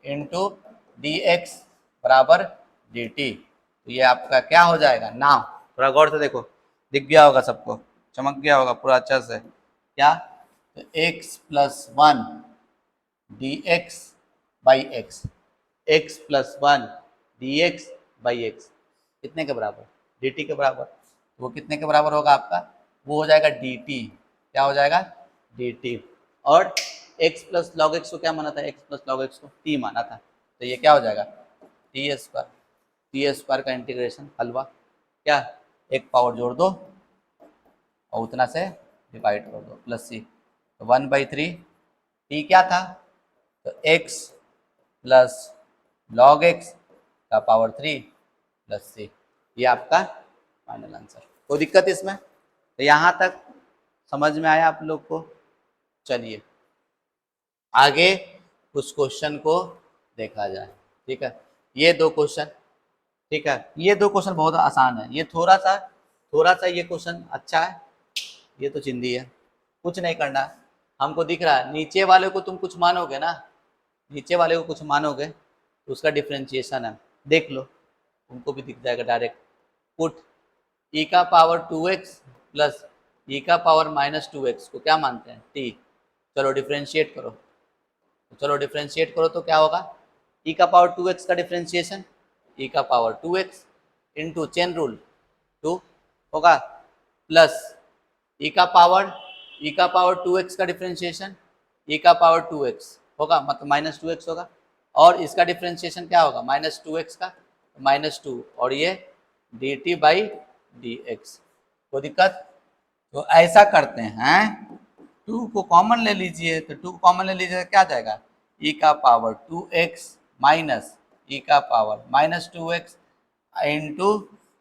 into d x बराबर डी टी। तो ये आपका क्या हो जाएगा, नाउ थोड़ा गौर से देखो, दिख गया होगा सबको, चमक गया होगा पूरा अच्छा से, क्या, तो x plus 1 D x by x, x plus 1 D x by x कितने के बराबर, डी टी के बराबर। वो कितने के बराबर होगा आपका, वो हो जाएगा डी टी, क्या हो जाएगा डी टी। और x प्लस लॉग एक्स को क्या माना था, x प्लस लॉग एक्स को t माना था, तो ये क्या हो जाएगा टी स्क्वायर, टी स्क्वायर का इंटीग्रेशन हलवा, क्या, एक पावर जोड़ दो और उतना से डिवाइड कर दो, प्लस सी। तो 1/3 टी क्या था, तो x प्लस लॉग एक्स का पावर 3 प्लस सी, ये आपका फाइनल आंसर। कोई दिक्कत इसमें, तो यहाँ तक समझ में आया आप लोग को। चलिए आगे कुछ क्वेश्चन को देखा जाए, ठीक है। ये दो क्वेश्चन, ठीक है, ये दो क्वेश्चन बहुत आसान है, ये थोड़ा सा ये क्वेश्चन अच्छा है, ये तो चिंदी है, कुछ नहीं करना, हमको दिख रहा है नीचे वाले को तुम कुछ मानोगे ना, नीचे वाले को कुछ मानोगे तो उसका डिफ्रेंशिएशन है, देख लो तुमको भी दिख जाएगा डायरेक्ट। पुट e का पावर 2x प्लस e का पावर -2x को क्या मानते हैं, t। चलो डिफ्रेंशिएट करो, तो चलो डिफ्रेंशिएट करो तो क्या होगा, e का पावर 2x का डिफ्रेंशिएशन, e का power 2x into chain rule 2 होगा, प्लस e का पावर 2x का डिफ्रेंशिएशन, e का पावर 2x होगा, मतलब -2x होगा, और इसका डिफ्रेंशिएशन क्या होगा -2x का -2, और ये dt बाई डी एक्स। कोई दिक्कत, तो ऐसा करते हैं, 2 को कॉमन ले लीजिए, तो 2 को कॉमन ले लीजिए क्या जाएगा, e का पावर 2x माइनस e का power -2x into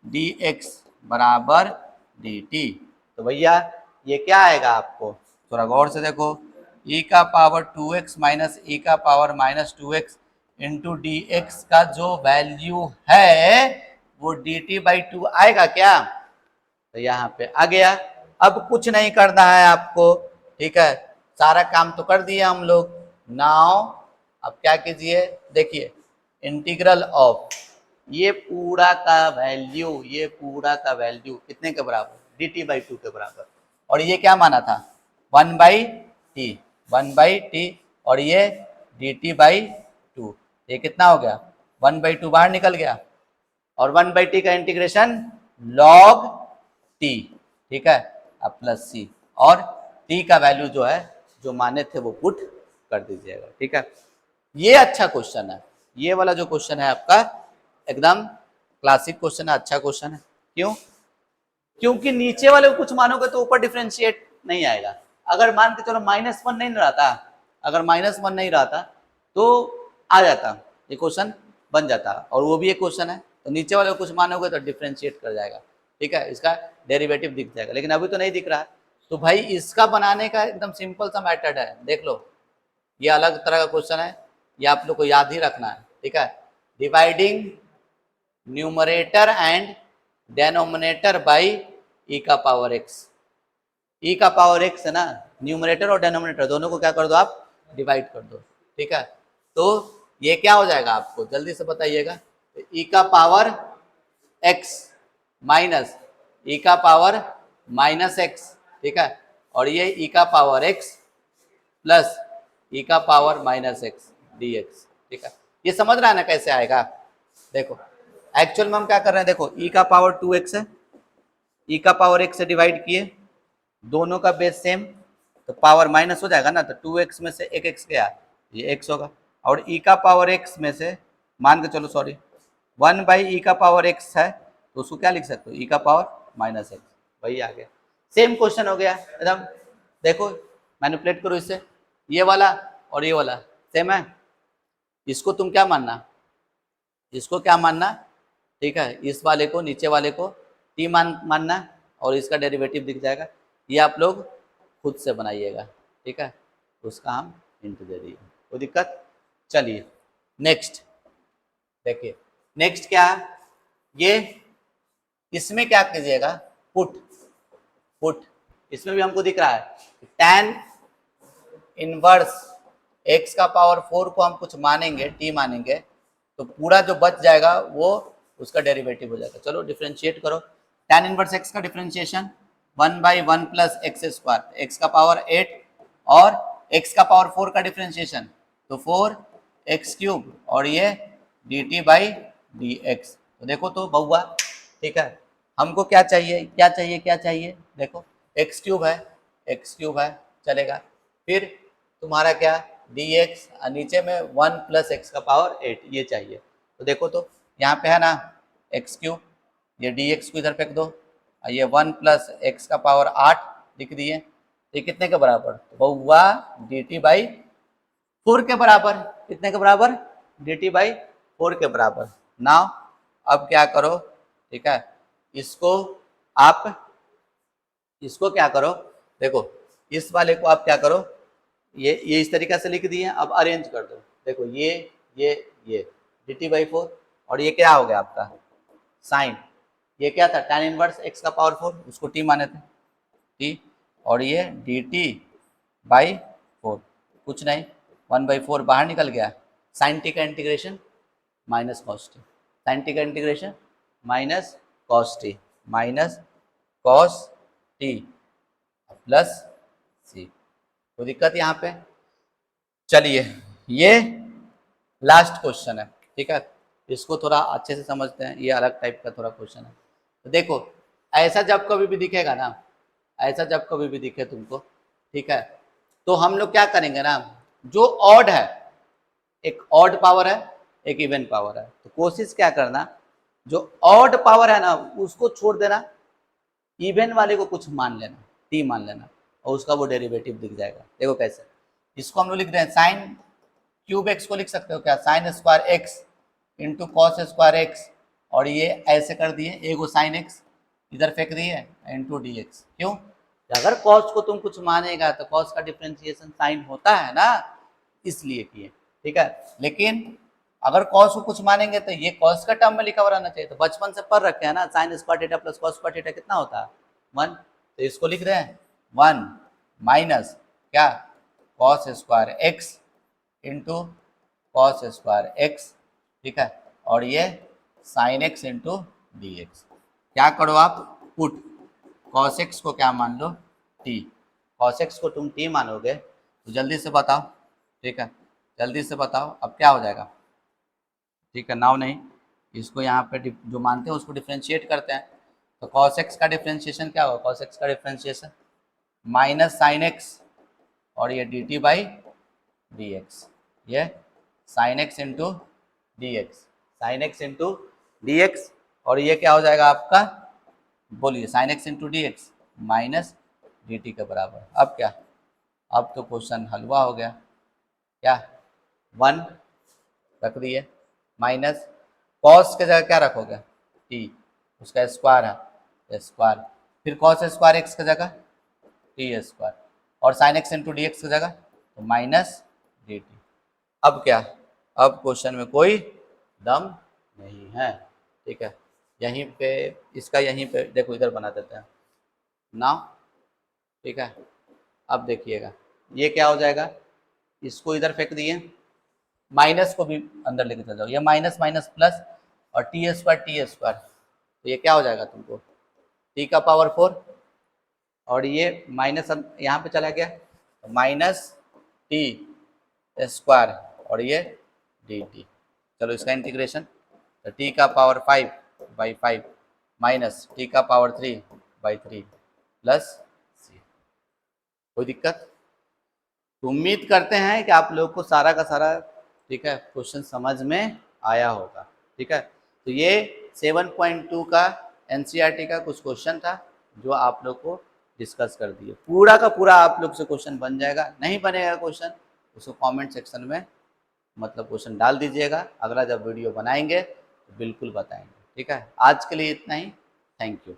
d x बराबर डी टी। तो भैया ये क्या आएगा आपको, थोड़ा गौर से देखो, e का पावर 2x माइनस e का power -2x into d x का जो वैल्यू है वो डी टी बाई 2 आएगा क्या, तो यहाँ पे आ गया। अब कुछ नहीं करना है आपको, ठीक है, सारा काम तो कर दिया हम लोग। नाउ अब क्या कीजिए, देखिए इंटीग्रल ऑफ ये पूरा का वैल्यू कितने के बराबर, डी टी बाई 2 के बराबर, और ये क्या माना था 1/t, और ये डी टी बाई 2, ये कितना हो गया 1/2 बाहर निकल गया, और 1/t का इंटीग्रेशन log t, ठीक है, अब प्लस सी, और t का वैल्यू जो है जो माने थे वो पुट कर दीजिएगा, ठीक है। ये अच्छा क्वेश्चन है, ये वाला जो क्वेश्चन है आपका एकदम क्लासिक क्वेश्चन है, अच्छा क्वेश्चन है। क्यों? क्योंकि नीचे वाले को कुछ मानोगे तो ऊपर डिफरेंशिएट नहीं आएगा। अगर मान के चलो -1 नहीं रहता, अगर -1 नहीं रहता तो आ जाता, ये क्वेश्चन बन जाता, और वो भी एक क्वेश्चन है। तो नीचे वाले को कुछ मानोगे तो डिफरेंशिएट कर जाएगा, ठीक है, इसका डेरिवेटिव दिख जाएगा, लेकिन अभी तो नहीं दिख रहा है। तो भाई इसका बनाने का एकदम सिंपल सा मेथड है, देख लो, ये अलग तरह का क्वेश्चन है, ये आप लोग को याद ही रखना है, ठीक है। Dividing numerator and denominator by e का पावर एक्स। ई का पावर एक्स है ना, न्यूमरेटर और डेनोमिनेटर दोनों को क्या कर दो आप, डिवाइड कर दो, ठीक है। तो ये क्या हो जाएगा आपको जल्दी से बताइएगा, ई का पावर एक्स माइनस ई का पावर माइनस एक्स, ठीक है, और ये ई का पावर एक्स प्लस ई का power minus x D x, ठीक है। ये समझ रहा है ना कैसे आएगा? देखो एक्चुअल में हम क्या कर रहे हैं, देखो ई का पावर 2x है, ई का पावर x से डिवाइड किए, दोनों का बेस सेम, तो पावर माइनस हो जाएगा ना, तो 2x में से एक x गया, ये x होगा, और ई का पावर x में से मान के चलो, सॉरी 1/e का पावर x है, तो उसको क्या लिख सकते हो, ई का पावर माइनस एक्स, वही आ गया। सेम क्वेश्चन हो गया एकदम, देखो मैनिपुलेट करो इससे, ये वाला और ये वाला सेम है, इसको तुम क्या मानना, इसको क्या मानना, ठीक है, इस वाले को नीचे वाले को टी मानना, और इसका डेरिवेटिव दिख जाएगा, ये आप लोग खुद से बनाइएगा, ठीक है, उसका हम हिंट दे दिए, कोई दिक्कत। चलिए नेक्स्ट देखिए, नेक्स्ट क्या है, ये इसमें क्या कीजिएगा, पुट, पुट इसमें भी हमको दिख रहा है tan इनवर्स x का पावर 4 को हम कुछ मानेंगे, t मानेंगे, तो पूरा जो बच जाएगा वो उसका डेरिवेटिव हो जाएगा। चलो डिफरेंशिएट करो, tan इनवर्स x का differentiation 1/1 plus x square, x का पावर 8 और x का पावर 4 का डिफरेंशिएशन, तो 4x क्यूब और ये dt बाई डी एक्स। तो देखो तो बहुआ, ठीक है, हमको क्या चाहिए, क्या चाहिए, क्या चाहिए, देखो x क्यूब है, x क्यूब है चलेगा, फिर तुम्हारा क्या dx, नीचे में 1 प्लस एक्स का पावर 8 ये चाहिए। तो देखो तो यहाँ पे है ना x क्यूब, ये dx को इधर फेंक दो, ये 1 प्लस एक्स का पावर 8 लिख दिए, ये कितने के बराबर, तो हुआ dt बाई 4 के बराबर, कितने के बराबर, dt बाई 4 के बराबर। नाउ अब क्या करो, ठीक है, इसको आप, इसको क्या करो, देखो इस वाले को आप क्या करो, ये इस तरीके से लिख दिए, अब अरेंज कर दो, देखो ये dt बाई 4, और ये क्या हो गया आपका साइन, ये क्या था tan इनवर्स x का पावर 4, उसको t माने थे t, और ये dt बाई 4 कुछ नहीं, 1/4 बाहर निकल गया, साइन टी का integration minus cos t, sine t का integration minus cos t, minus cos t plus c, कोई दिक्कत यहाँ पे। चलिए ये लास्ट क्वेश्चन है, ठीक है, इसको थोड़ा अच्छे से समझते हैं, ये अलग टाइप का थोड़ा क्वेश्चन है। तो देखो ऐसा जब कभी भी दिखेगा ना, ऐसा जब कभी भी दिखे तुमको, ठीक है, तो हम लोग क्या करेंगे ना, जो ऑड है, एक ऑड पावर है, एक इवन पावर है, तो कोशिश क्या करना, जो ऑड पावर है ना उसको छोड़ देना, इवन वाले को कुछ मान लेना, टी मान लेना, और उसका वो डेरिवेटिव दिख जाएगा। देखो कैसे, इसको हम लोग लिख रहे हैं साइन क्यूब एक्स को लिख सकते हो क्या, sine square x into cos square x, और ये ऐसे कर दिए, एगो साइन एक्स इधर फेंक दिए इंटू डी एक्स। क्यों, अगर कॉस को तुम कुछ मानेगा तो कॉस का डिफ्रेंसिएशन साइन होता है ना, इसलिए किए, ठीक है, लेकिन अगर कॉस को कुछ मानेंगे तो ये कॉस का टर्म में लिखा हुआ रहना चाहिए, तो बचपन से पढ़ रखे हैं ना, sine square theta plus cos square theta कितना होता है 1, तो इसको लिख रहे हैं 1 माइनस क्या cos square x into cos square x, ठीक है, और ये sine x into d x. क्या करो आप, पुट कॉस एक्स को क्या मान लो टी, कॉस एक्स को तुम टी मानोगे तो जल्दी से बताओ, ठीक है, जल्दी से बताओ अब क्या हो जाएगा, ठीक है, नाउ नहीं, इसको यहाँ पे जो मानते हैं उसको डिफ्रेंशिएट करते हैं, तो कॉस एक्स का डिफ्रेंशिएशन क्या होगा, कॉस एक्स का डिफ्रेंशिएशन माइनस साइन एक्स और ये d t by d x, ये sine x into d x, sine x into d x, और ये क्या हो जाएगा आपका, बोलिए, sine x into d x minus d t के बराबर। अब क्या, अब तो क्वेश्चन हलवा हो गया। क्या, 1 रख दिए, माइनस कॉस के जगह क्या रखोगे, टी, उसका स्क्वायर है स्क्वायर, फिर कॉस स्क्वायर एक्स की जगह टी स्क्वायर, और sign x into d x की जगह तो माइनस डी टी। अब क्या, अब क्वेश्चन में कोई दम नहीं है, ठीक है। यहीं पे इसका, यहीं पे देखो, इधर बना देते हैं ना, ठीक है। अब देखिएगा ये क्या हो जाएगा, इसको इधर फेंक दिए, माइनस को भी अंदर लेके चल जाओ, ये माइनस माइनस प्लस, और टी स्क्वायर, तो ये क्या हो जाएगा तुमको, टी का पावर 4, और ये माइनस यहाँ पे चला गया तो माइनस टी स्क्वायर, और ये डी टी। चलो इसका इंटीग्रेशन, तो टी का पावर 5/5 माइनस टी का पावर 3/3 प्लस सी। कोई दिक्कत? तो उम्मीद करते हैं कि आप लोग को सारा का सारा, ठीक है, क्वेश्चन समझ में आया होगा, ठीक है। तो ये 7.2 का एनसीईआरटी का कुछ क्वेश्चन था जो आप लोग को डिस्कस कर दिए। पूरा का पूरा आप लोग से क्वेश्चन बन जाएगा, नहीं बनेगा क्वेश्चन उसको कमेंट सेक्शन में मतलब क्वेश्चन डाल दीजिएगा, अगला जब वीडियो बनाएंगे तो बिल्कुल बताएंगे, ठीक है। आज के लिए इतना ही, थैंक यू।